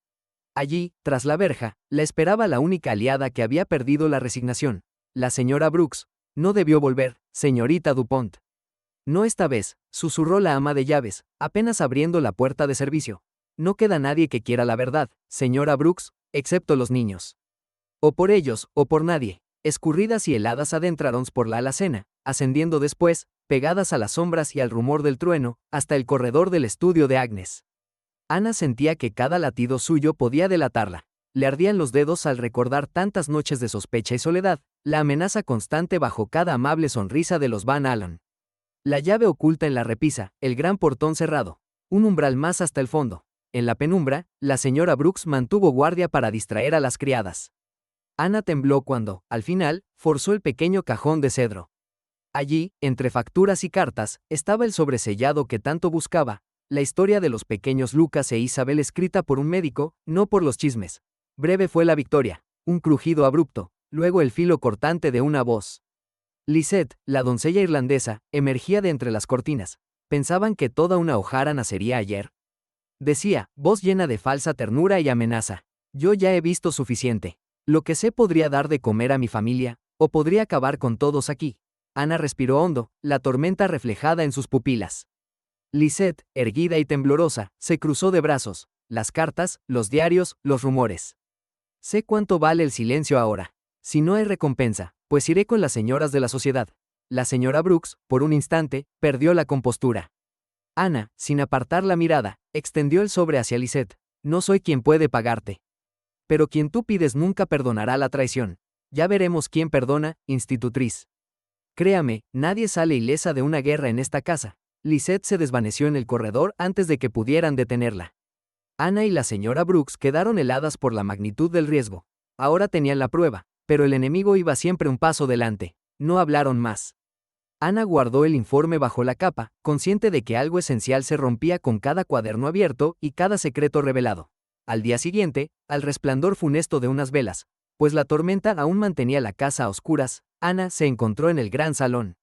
Allí, tras la verja, la esperaba la única aliada que había perdido la resignación. La señora Brooks. No debió volver, señorita Dupont. No esta vez, susurró la ama de llaves, apenas abriendo la puerta de servicio. No queda nadie que quiera la verdad, señora Brooks, excepto los niños. O por ellos, o por nadie. Escurridas y heladas adentraron por la alacena, ascendiendo después, pegadas a las sombras y al rumor del trueno, hasta el corredor del estudio de Agnes. Ana sentía que cada latido suyo podía delatarla. Le ardían los dedos al recordar tantas noches de sospecha y soledad, la amenaza constante bajo cada amable sonrisa de los Van Allen. La llave oculta en la repisa, el gran portón cerrado. Un umbral más hasta el fondo. En la penumbra, la señora Brooks mantuvo guardia para distraer a las criadas. Ana tembló cuando, al final, forzó el pequeño cajón de cedro. Allí, entre facturas y cartas, estaba el sobresellado que tanto buscaba, la historia de los pequeños Lucas e Isabel escrita por un médico, no por los chismes. Breve fue la victoria, un crujido abrupto, luego el filo cortante de una voz. Lisette, la doncella irlandesa, emergía de entre las cortinas. ¿Pensaban que toda una O'Hara nacería ayer? Decía, voz llena de falsa ternura y amenaza. Yo ya he visto suficiente. Lo que sé podría dar de comer a mi familia, o podría acabar con todos aquí. Ana respiró hondo, la tormenta reflejada en sus pupilas. Lisette, erguida y temblorosa, se cruzó de brazos. Las cartas, los diarios, los rumores. Sé cuánto vale el silencio ahora. Si no hay recompensa, pues iré con las señoras de la sociedad. La señora Brooks, por un instante, perdió la compostura. Ana, sin apartar la mirada, extendió el sobre hacia Lisette. No soy quien puede pagarte. Pero quien tú pides nunca perdonará la traición. Ya veremos quién perdona, institutriz. Créame, nadie sale ilesa de una guerra en esta casa. Lisette se desvaneció en el corredor antes de que pudieran detenerla. Ana y la señora Brooks quedaron heladas por la magnitud del riesgo. Ahora tenían la prueba, pero el enemigo iba siempre un paso delante. No hablaron más. Ana guardó el informe bajo la capa, consciente de que algo esencial se rompía con cada cuaderno abierto y cada secreto revelado. Al día siguiente, al resplandor funesto de unas velas, pues la tormenta aún mantenía la casa a oscuras, Ana se encontró en el gran salón.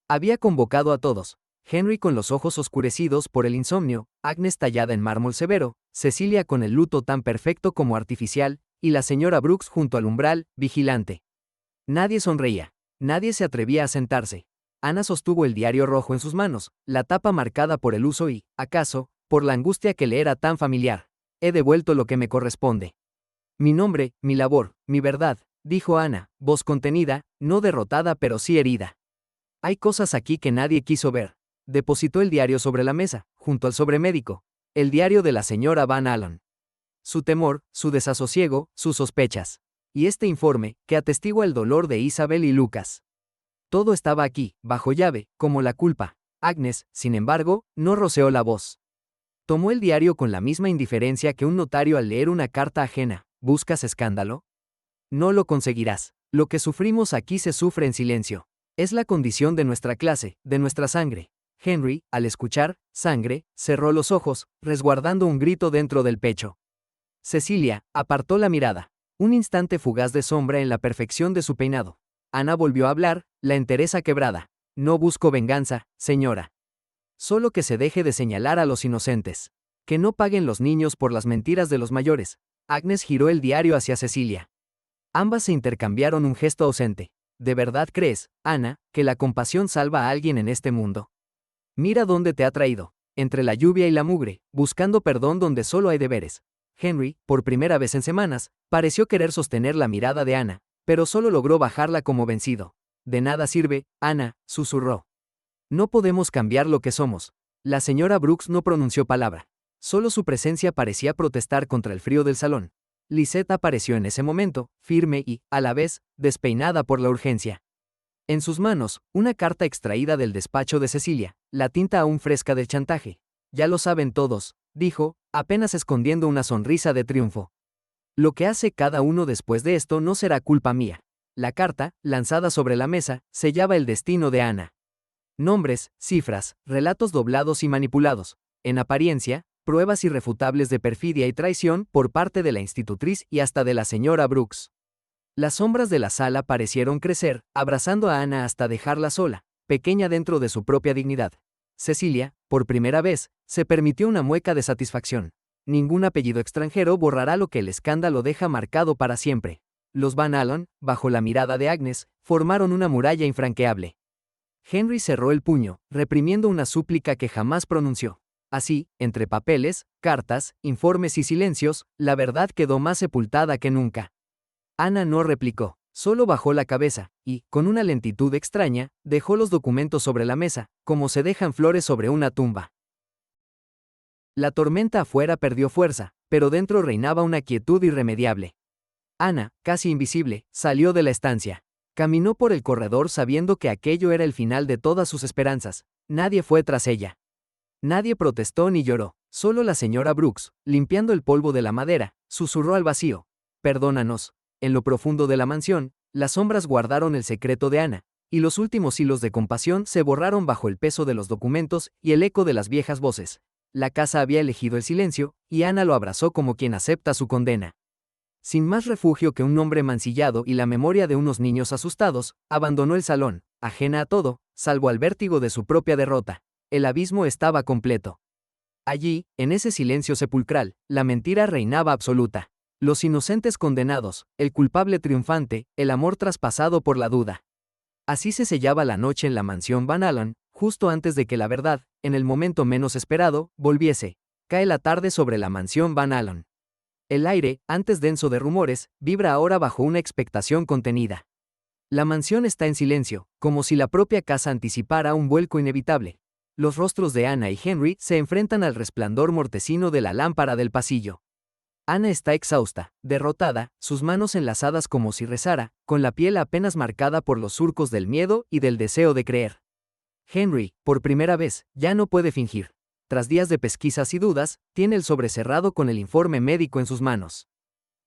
Había convocado a todos. Henry con los ojos oscurecidos por el insomnio, Agnes tallada en mármol severo, Cecilia con el luto tan perfecto como artificial, y la señora Brooks junto al umbral, vigilante. Nadie sonreía. Nadie se atrevía a sentarse. Ana sostuvo el diario rojo en sus manos, la tapa marcada por el uso y, acaso, por la angustia que le era tan familiar. He devuelto lo que me corresponde. Mi nombre, mi labor, mi verdad, dijo Ana, voz contenida, no derrotada pero sí herida. Hay cosas aquí que nadie quiso ver. Depositó el diario sobre la mesa, junto al sobremédico. El diario de la señora Van Allen. Su temor, su desasosiego, sus sospechas. Y este informe, que atestigua el dolor de Isabel y Lucas. Todo estaba aquí, bajo llave, como la culpa. Agnes, sin embargo, no roceó la voz. Tomó el diario con la misma indiferencia que un notario al leer una carta ajena. ¿Buscas escándalo? No lo conseguirás. Lo que sufrimos aquí se sufre en silencio. Es la condición de nuestra clase, de nuestra sangre. Henry, al escuchar sangre, cerró los ojos, resguardando un grito dentro del pecho. Cecilia apartó la mirada. Un instante fugaz de sombra en la perfección de su peinado. Ana volvió a hablar, la entereza quebrada. No busco venganza, señora. Solo que se deje de señalar a los inocentes. Que no paguen los niños por las mentiras de los mayores. Agnes giró el diario hacia Cecilia. Ambas se intercambiaron un gesto ausente. ¿De verdad crees, Ana, que la compasión salva a alguien en este mundo? Mira dónde te ha traído. Entre la lluvia y la mugre, buscando perdón donde solo hay deberes. Henry, por primera vez en semanas, pareció querer sostener la mirada de Ana, pero solo logró bajarla como vencido. De nada sirve, Ana, susurró. No podemos cambiar lo que somos. La señora Brooks no pronunció palabra. Solo su presencia parecía protestar contra el frío del salón. Lisette apareció en ese momento, firme y, a la vez, despeinada por la urgencia. En sus manos, una carta extraída del despacho de Cecilia, la tinta aún fresca del chantaje. Ya lo saben todos, dijo, apenas escondiendo una sonrisa de triunfo. Lo que hace cada uno después de esto no será culpa mía. La carta, lanzada sobre la mesa, sellaba el destino de Ana. Nombres, cifras, relatos doblados y manipulados. En apariencia, pruebas irrefutables de perfidia y traición por parte de la institutriz y hasta de la señora Brooks. Las sombras de la sala parecieron crecer, abrazando a Ana hasta dejarla sola, pequeña dentro de su propia dignidad. Cecilia, por primera vez, se permitió una mueca de satisfacción. Ningún apellido extranjero borrará lo que el escándalo deja marcado para siempre. Los Van Allen, bajo la mirada de Agnes, formaron una muralla infranqueable. Henry cerró el puño, reprimiendo una súplica que jamás pronunció. Así, entre papeles, cartas, informes y silencios, la verdad quedó más sepultada que nunca. Ana no replicó, solo bajó la cabeza, y, con una lentitud extraña, dejó los documentos sobre la mesa, como se dejan flores sobre una tumba. La tormenta afuera perdió fuerza, pero dentro reinaba una quietud irremediable. Ana, casi invisible, salió de la estancia. Caminó por el corredor sabiendo que aquello era el final de todas sus esperanzas. Nadie fue tras ella. Nadie protestó ni lloró. Solo la señora Brooks, limpiando el polvo de la madera, susurró al vacío: «Perdónanos». En lo profundo de la mansión, las sombras guardaron el secreto de Ana, y los últimos hilos de compasión se borraron bajo el peso de los documentos y el eco de las viejas voces. La casa había elegido el silencio, y Ana lo abrazó como quien acepta su condena. Sin más refugio que un nombre mancillado y la memoria de unos niños asustados, abandonó el salón, ajena a todo, salvo al vértigo de su propia derrota. El abismo estaba completo. Allí, en ese silencio sepulcral, la mentira reinaba absoluta. Los inocentes condenados, el culpable triunfante, el amor traspasado por la duda. Así se sellaba la noche en la mansión Van Allen, justo antes de que la verdad, en el momento menos esperado, volviese. Cae la tarde sobre la mansión Van Allen. El aire, antes denso de rumores, vibra ahora bajo una expectación contenida. La mansión está en silencio, como si la propia casa anticipara un vuelco inevitable. Los rostros de Ana y Henry se enfrentan al resplandor mortecino de la lámpara del pasillo. Ana está exhausta, derrotada, sus manos enlazadas como si rezara, con la piel apenas marcada por los surcos del miedo y del deseo de creer. Henry, por primera vez, ya no puede fingir. Tras días de pesquisas y dudas, tiene el sobre cerrado con el informe médico en sus manos.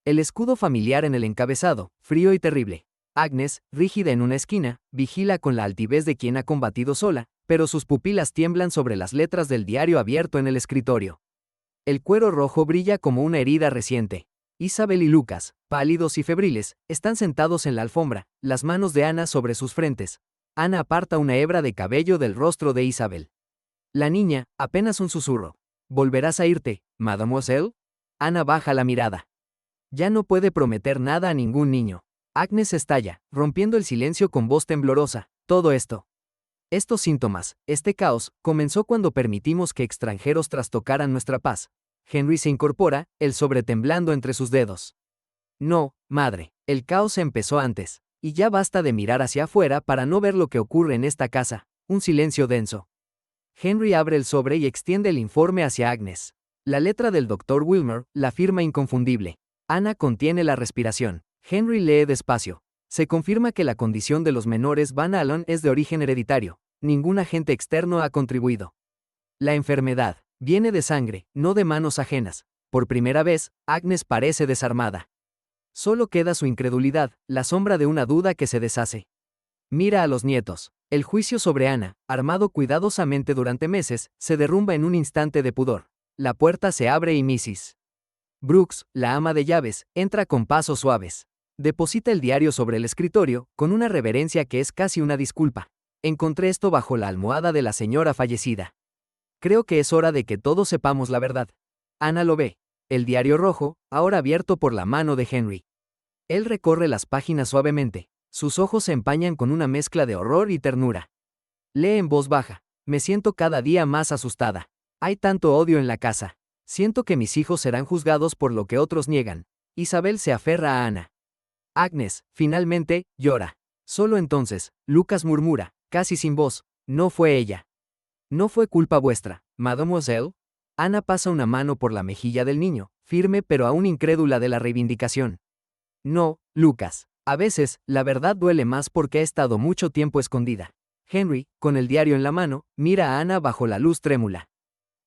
El escudo familiar en el encabezado, frío y terrible. Agnes, rígida en una esquina, vigila con la altivez de quien ha combatido sola, pero sus pupilas tiemblan sobre las letras del diario abierto en el escritorio. El cuero rojo brilla como una herida reciente. Isabel y Lucas, pálidos y febriles, están sentados en la alfombra, las manos de Ana sobre sus frentes. Ana aparta una hebra de cabello del rostro de Isabel. La niña, apenas un susurro. ¿Volverás a irte, mademoiselle? Ana baja la mirada. Ya no puede prometer nada a ningún niño. Agnes estalla, rompiendo el silencio con voz temblorosa. Todo esto. Estos síntomas, este caos, comenzó cuando permitimos que extranjeros trastocaran nuestra paz. Henry se incorpora, el sobre temblando entre sus dedos. No, madre, el caos empezó antes. Y ya basta de mirar hacia afuera para no ver lo que ocurre en esta casa. Un silencio denso. Henry abre el sobre y extiende el informe hacia Agnes. La letra del Dr. Wilmer, la firma inconfundible. Ana contiene la respiración. Henry lee despacio. Se confirma que la condición de los menores Van Allen es de origen hereditario. Ningún agente externo ha contribuido. La enfermedad viene de sangre, no de manos ajenas. Por primera vez, Agnes parece desarmada. Solo queda su incredulidad, la sombra de una duda que se deshace. Mira a los nietos. El juicio sobre Ana, armado cuidadosamente durante meses, se derrumba en un instante de pudor. La puerta se abre y Mrs. Brooks, la ama de llaves, entra con pasos suaves. Deposita el diario sobre el escritorio, con una reverencia que es casi una disculpa. Encontré esto bajo la almohada de la señora fallecida. Creo que es hora de que todos sepamos la verdad. Ana lo ve. El diario rojo, ahora abierto por la mano de Henry. Él recorre las páginas suavemente. Sus ojos se empañan con una mezcla de horror y ternura. Lee en voz baja. Me siento cada día más asustada. Hay tanto odio en la casa. Siento que mis hijos serán juzgados por lo que otros niegan. Isabel se aferra a Ana. Agnes, finalmente, llora. Solo entonces, Lucas murmura, casi sin voz, no fue ella. No fue culpa vuestra, mademoiselle. Ana pasa una mano por la mejilla del niño, firme pero aún incrédula de la reivindicación. No, Lucas. A veces, la verdad duele más porque ha estado mucho tiempo escondida. Henry, con el diario en la mano, mira a Ana bajo la luz trémula.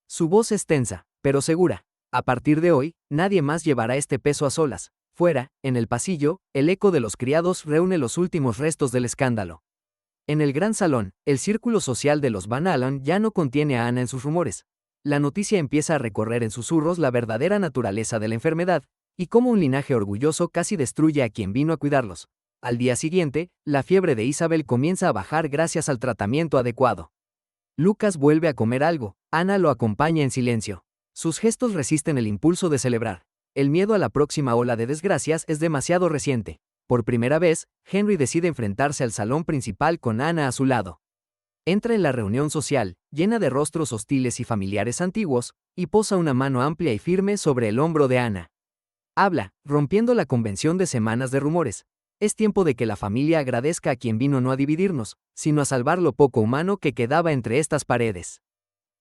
Su voz es tensa, pero segura. A partir de hoy, nadie más llevará este peso a solas. Fuera, en el pasillo, el eco de los criados reúne los últimos restos del escándalo. En el gran salón, el círculo social de los Van Allen ya no contiene a Ana en sus rumores. La noticia empieza a recorrer en susurros la verdadera naturaleza de la enfermedad, y cómo un linaje orgulloso casi destruye a quien vino a cuidarlos. Al día siguiente, la fiebre de Isabel comienza a bajar gracias al tratamiento adecuado. Lucas vuelve a comer algo, Ana lo acompaña en silencio. Sus gestos resisten el impulso de celebrar. El miedo a la próxima ola de desgracias es demasiado reciente. Por primera vez, Henry decide enfrentarse al salón principal con Ana a su lado. Entra en la reunión social, llena de rostros hostiles y familiares antiguos, y posa una mano amplia y firme sobre el hombro de Ana. Habla, rompiendo la convención de semanas de rumores. Es tiempo de que la familia agradezca a quien vino no a dividirnos, sino a salvar lo poco humano que quedaba entre estas paredes.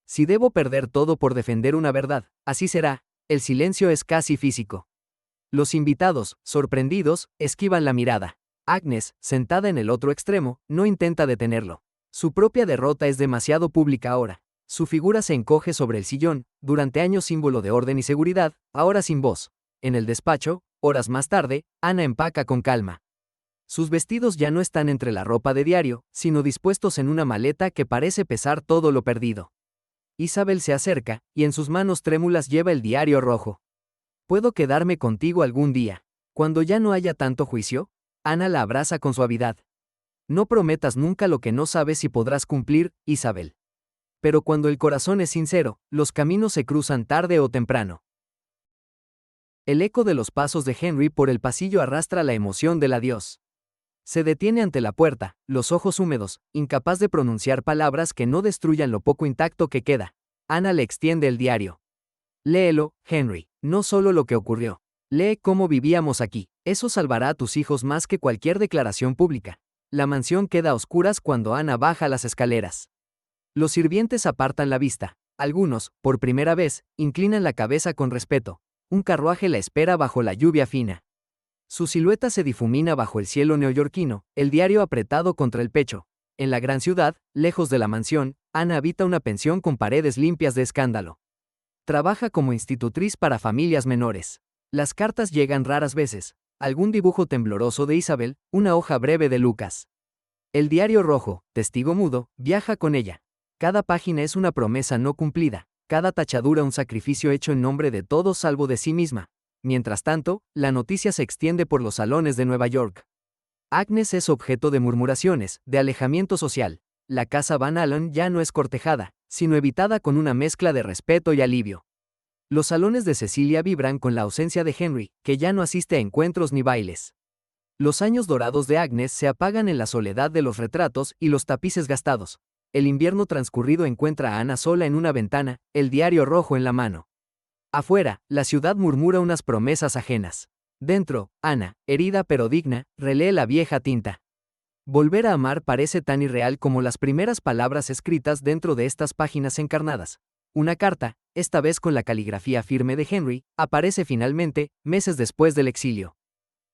Si debo perder todo por defender una verdad, así será. El silencio es casi físico. Los invitados, sorprendidos, esquivan la mirada. Agnes, sentada en el otro extremo, no intenta detenerlo. Su propia derrota es demasiado pública ahora. Su figura se encoge sobre el sillón, durante años símbolo de orden y seguridad, ahora sin voz. En el despacho, horas más tarde, Ana empaca con calma. Sus vestidos ya no están entre la ropa de diario, sino dispuestos en una maleta que parece pesar todo lo perdido. Isabel se acerca, y en sus manos trémulas lleva el diario rojo. ¿Puedo quedarme contigo algún día? Cuando ya no haya tanto juicio, Ana la abraza con suavidad. No prometas nunca lo que no sabes si podrás cumplir, Isabel. Pero cuando el corazón es sincero, los caminos se cruzan tarde o temprano. El eco de los pasos de Henry por el pasillo arrastra la emoción del adiós. Se detiene ante la puerta, los ojos húmedos, incapaz de pronunciar palabras que no destruyan lo poco intacto que queda. Ana le extiende el diario. Léelo, Henry, no solo lo que ocurrió. Lee cómo vivíamos aquí. Eso salvará a tus hijos más que cualquier declaración pública. La mansión queda a oscuras cuando Ana baja las escaleras. Los sirvientes apartan la vista. Algunos, por primera vez, inclinan la cabeza con respeto. Un carruaje la espera bajo la lluvia fina. Su silueta se difumina bajo el cielo neoyorquino, el diario apretado contra el pecho. En la gran ciudad, lejos de la mansión, Ana habita una pensión con paredes limpias de escándalo. Trabaja como institutriz para familias menores. Las cartas llegan raras veces. Algún dibujo tembloroso de Isabel, una hoja breve de Lucas. El diario rojo, testigo mudo, viaja con ella. Cada página es una promesa no cumplida, cada tachadura un sacrificio hecho en nombre de todos salvo de sí misma. Mientras tanto, la noticia se extiende por los salones de Nueva York. Agnes es objeto de murmuraciones, de alejamiento social. La casa Van Allen ya no es cortejada, sino evitada con una mezcla de respeto y alivio. Los salones de Cecilia vibran con la ausencia de Henry, que ya no asiste a encuentros ni bailes. Los años dorados de Agnes se apagan en la soledad de los retratos y los tapices gastados. El invierno transcurrido encuentra a Ana sola en una ventana, el diario rojo en la mano. Afuera, la ciudad murmura unas promesas ajenas. Dentro, Ana, herida pero digna, relee la vieja tinta. Volver a amar parece tan irreal como las primeras palabras escritas dentro de estas páginas encarnadas. Una carta, esta vez con la caligrafía firme de Henry, aparece finalmente, meses después del exilio.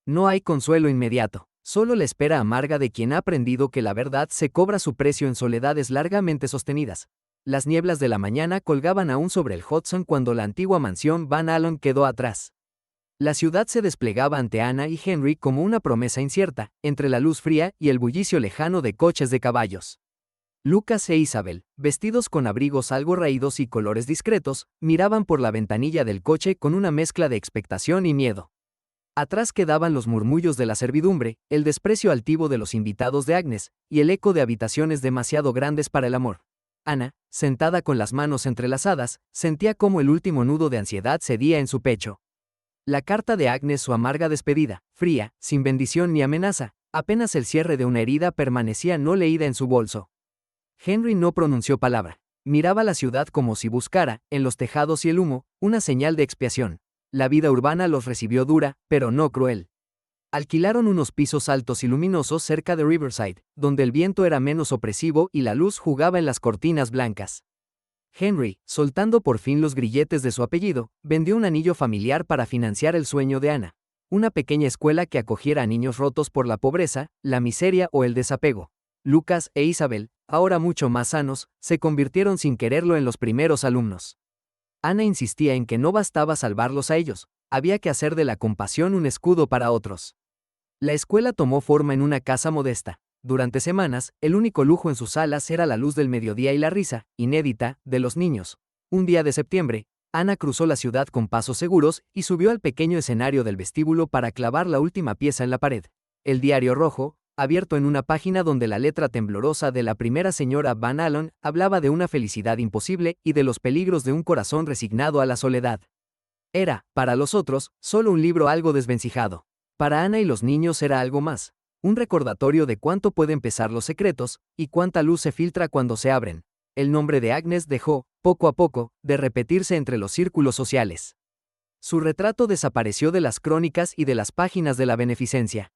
No hay consuelo inmediato, solo la espera amarga de quien ha aprendido que la verdad se cobra su precio en soledades largamente sostenidas. Las nieblas de la mañana colgaban aún sobre el Hudson cuando la antigua mansión Van Allen quedó atrás. La ciudad se desplegaba ante Ana y Henry como una promesa incierta, entre la luz fría y el bullicio lejano de coches de caballos. Lucas e Isabel, vestidos con abrigos algo raídos y colores discretos, miraban por la ventanilla del coche con una mezcla de expectación y miedo. Atrás quedaban los murmullos de la servidumbre, el desprecio altivo de los invitados de Agnes, y el eco de habitaciones demasiado grandes para el amor. Ana, sentada con las manos entrelazadas, sentía cómo el último nudo de ansiedad cedía en su pecho. La carta de Agnes, su amarga despedida, fría, sin bendición ni amenaza, apenas el cierre de una herida permanecía no leída en su bolso. Henry no pronunció palabra. Miraba la ciudad como si buscara, en los tejados y el humo, una señal de expiación. La vida urbana los recibió dura, pero no cruel. Alquilaron unos pisos altos y luminosos cerca de Riverside, donde el viento era menos opresivo y la luz jugaba en las cortinas blancas. Henry, soltando por fin los grilletes de su apellido, vendió un anillo familiar para financiar el sueño de Ana. Una pequeña escuela que acogiera a niños rotos por la pobreza, la miseria o el desapego. Lucas e Isabel, ahora mucho más sanos, se convirtieron sin quererlo en los primeros alumnos. Ana insistía en que no bastaba salvarlos a ellos, había que hacer de la compasión un escudo para otros. La escuela tomó forma en una casa modesta. Durante semanas, el único lujo en sus salas era la luz del mediodía y la risa, inédita, de los niños. Un día de septiembre, Ana cruzó la ciudad con pasos seguros y subió al pequeño escenario del vestíbulo para clavar la última pieza en la pared. El diario rojo, abierto en una página donde la letra temblorosa de la primera señora Van Allen hablaba de una felicidad imposible y de los peligros de un corazón resignado a la soledad. Era, para los otros, solo un libro algo desvencijado. Para Ana y los niños era algo más. Un recordatorio de cuánto pueden pesar los secretos y cuánta luz se filtra cuando se abren. El nombre de Agnes dejó, poco a poco, de repetirse entre los círculos sociales. Su retrato desapareció de las crónicas y de las páginas de la beneficencia.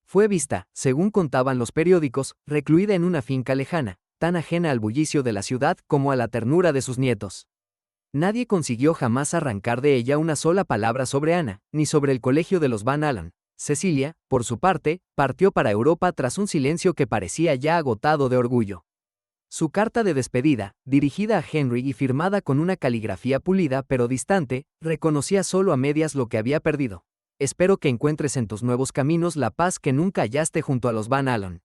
Fue vista, según contaban los periódicos, recluida en una finca lejana, tan ajena al bullicio de la ciudad como a la ternura de sus nietos. Nadie consiguió jamás arrancar de ella una sola palabra sobre Ana, ni sobre el colegio de los Van Allen. Cecilia, por su parte, partió para Europa tras un silencio que parecía ya agotado de orgullo. Su carta de despedida, dirigida a Henry y firmada con una caligrafía pulida pero distante, reconocía solo a medias lo que había perdido. Espero que encuentres en tus nuevos caminos la paz que nunca hallaste junto a los Van Allen.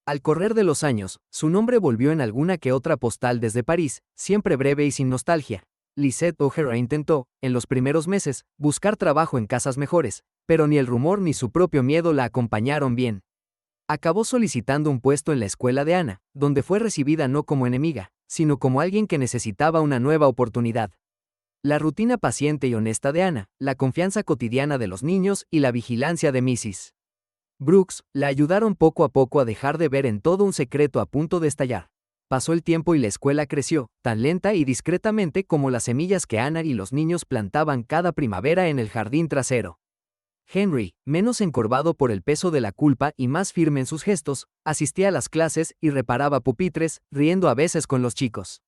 Al correr de los años, su nombre volvió en alguna que otra postal desde París, siempre breve y sin nostalgia. Lisette O'Hara intentó, en los primeros meses, buscar trabajo en casas mejores, pero ni el rumor ni su propio miedo la acompañaron bien. Acabó solicitando un puesto en la escuela de Ana, donde fue recibida no como enemiga, sino como alguien que necesitaba una nueva oportunidad. La rutina paciente y honesta de Ana, la confianza cotidiana de los niños y la vigilancia de Mrs. Brooks la ayudaron poco a poco a dejar de ver en todo un secreto a punto de estallar. Pasó el tiempo y la escuela creció, tan lenta y discretamente como las semillas que Ana y los niños plantaban cada primavera en el jardín trasero. Henry, menos encorvado por el peso de la culpa y más firme en sus gestos, asistía a las clases y reparaba pupitres, riendo a veces con los chicos.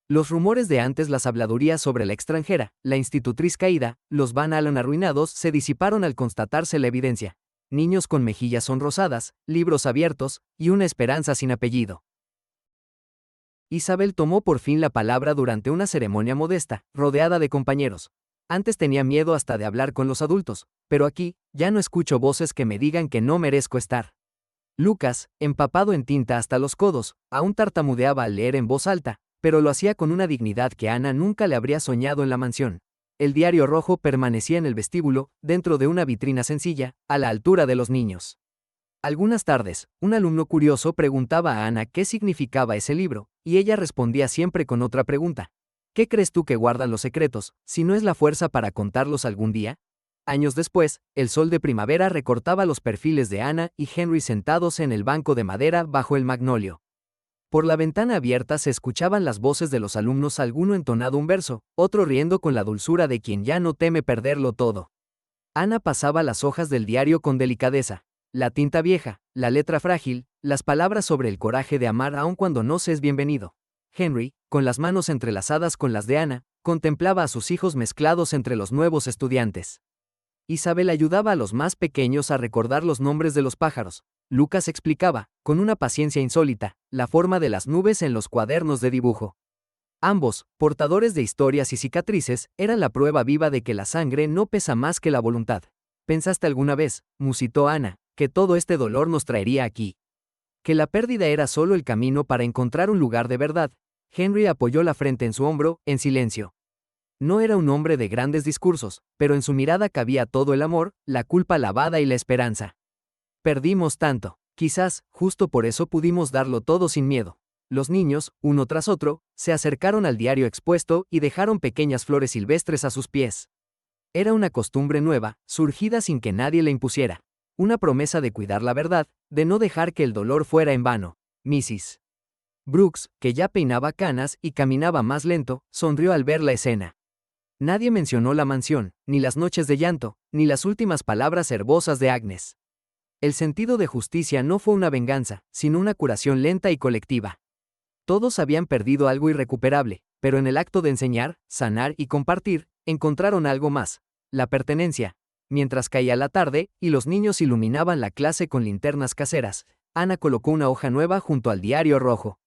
Los rumores de antes, las habladurías sobre la extranjera, la institutriz caída, los Van Allen arruinados, se disiparon al constatarse la evidencia. Niños con mejillas sonrosadas, libros abiertos y una esperanza sin apellido. Isabel tomó por fin la palabra durante una ceremonia modesta, rodeada de compañeros. Antes tenía miedo hasta de hablar con los adultos, pero aquí, ya no escucho voces que me digan que no merezco estar. Lucas, empapado en tinta hasta los codos, aún tartamudeaba al leer en voz alta, pero lo hacía con una dignidad que Ana nunca le habría soñado en la mansión. El diario rojo permanecía en el vestíbulo, dentro de una vitrina sencilla, a la altura de los niños. Algunas tardes, un alumno curioso preguntaba a Ana qué significaba ese libro, y ella respondía siempre con otra pregunta. ¿Qué crees tú que guardan los secretos, si no es la fuerza para contarlos algún día? Años después, el sol de primavera recortaba los perfiles de Ana y Henry sentados en el banco de madera bajo el magnolio. Por la ventana abierta se escuchaban las voces de los alumnos, alguno entonado un verso, otro riendo con la dulzura de quien ya no teme perderlo todo. Ana pasaba las hojas del diario con delicadeza. La tinta vieja, la letra frágil, las palabras sobre el coraje de amar aun cuando no se es bienvenido. Henry, con las manos entrelazadas con las de Ana, contemplaba a sus hijos mezclados entre los nuevos estudiantes. Isabel ayudaba a los más pequeños a recordar los nombres de los pájaros. Lucas explicaba, con una paciencia insólita, la forma de las nubes en los cuadernos de dibujo. Ambos, portadores de historias y cicatrices, eran la prueba viva de que la sangre no pesa más que la voluntad. ¿Pensaste alguna vez, musitó Ana, que todo este dolor nos traería aquí? Que la pérdida era solo el camino para encontrar un lugar de verdad. Henry apoyó la frente en su hombro, en silencio. No era un hombre de grandes discursos, pero en su mirada cabía todo el amor, la culpa lavada y la esperanza. Perdimos tanto. Quizás, justo por eso pudimos darlo todo sin miedo. Los niños, uno tras otro, se acercaron al diario expuesto y dejaron pequeñas flores silvestres a sus pies. Era una costumbre nueva, surgida sin que nadie la impusiera. Una promesa de cuidar la verdad, de no dejar que el dolor fuera en vano. Mrs. Brooks, que ya peinaba canas y caminaba más lento, sonrió al ver la escena. Nadie mencionó la mansión, ni las noches de llanto, ni las últimas palabras herbosas de Agnes. El sentido de justicia no fue una venganza, sino una curación lenta y colectiva. Todos habían perdido algo irrecuperable, pero en el acto de enseñar, sanar y compartir, encontraron algo más: la pertenencia. Mientras caía la tarde y los niños iluminaban la clase con linternas caseras, Ana colocó una hoja nueva junto al diario rojo.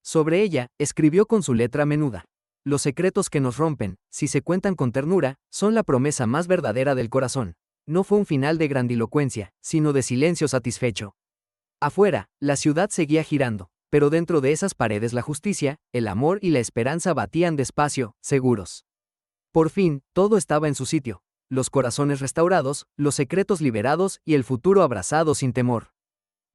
Sobre ella, escribió con su letra menuda: los secretos que nos rompen, si se cuentan con ternura, son la promesa más verdadera del corazón. No fue un final de grandilocuencia, sino de silencio satisfecho. Afuera, la ciudad seguía girando. pero dentro de esas paredes la justicia, el amor y la esperanza batían despacio, seguros. Por fin, todo estaba en su sitio. Los corazones restaurados, los secretos liberados y el futuro abrazado sin temor.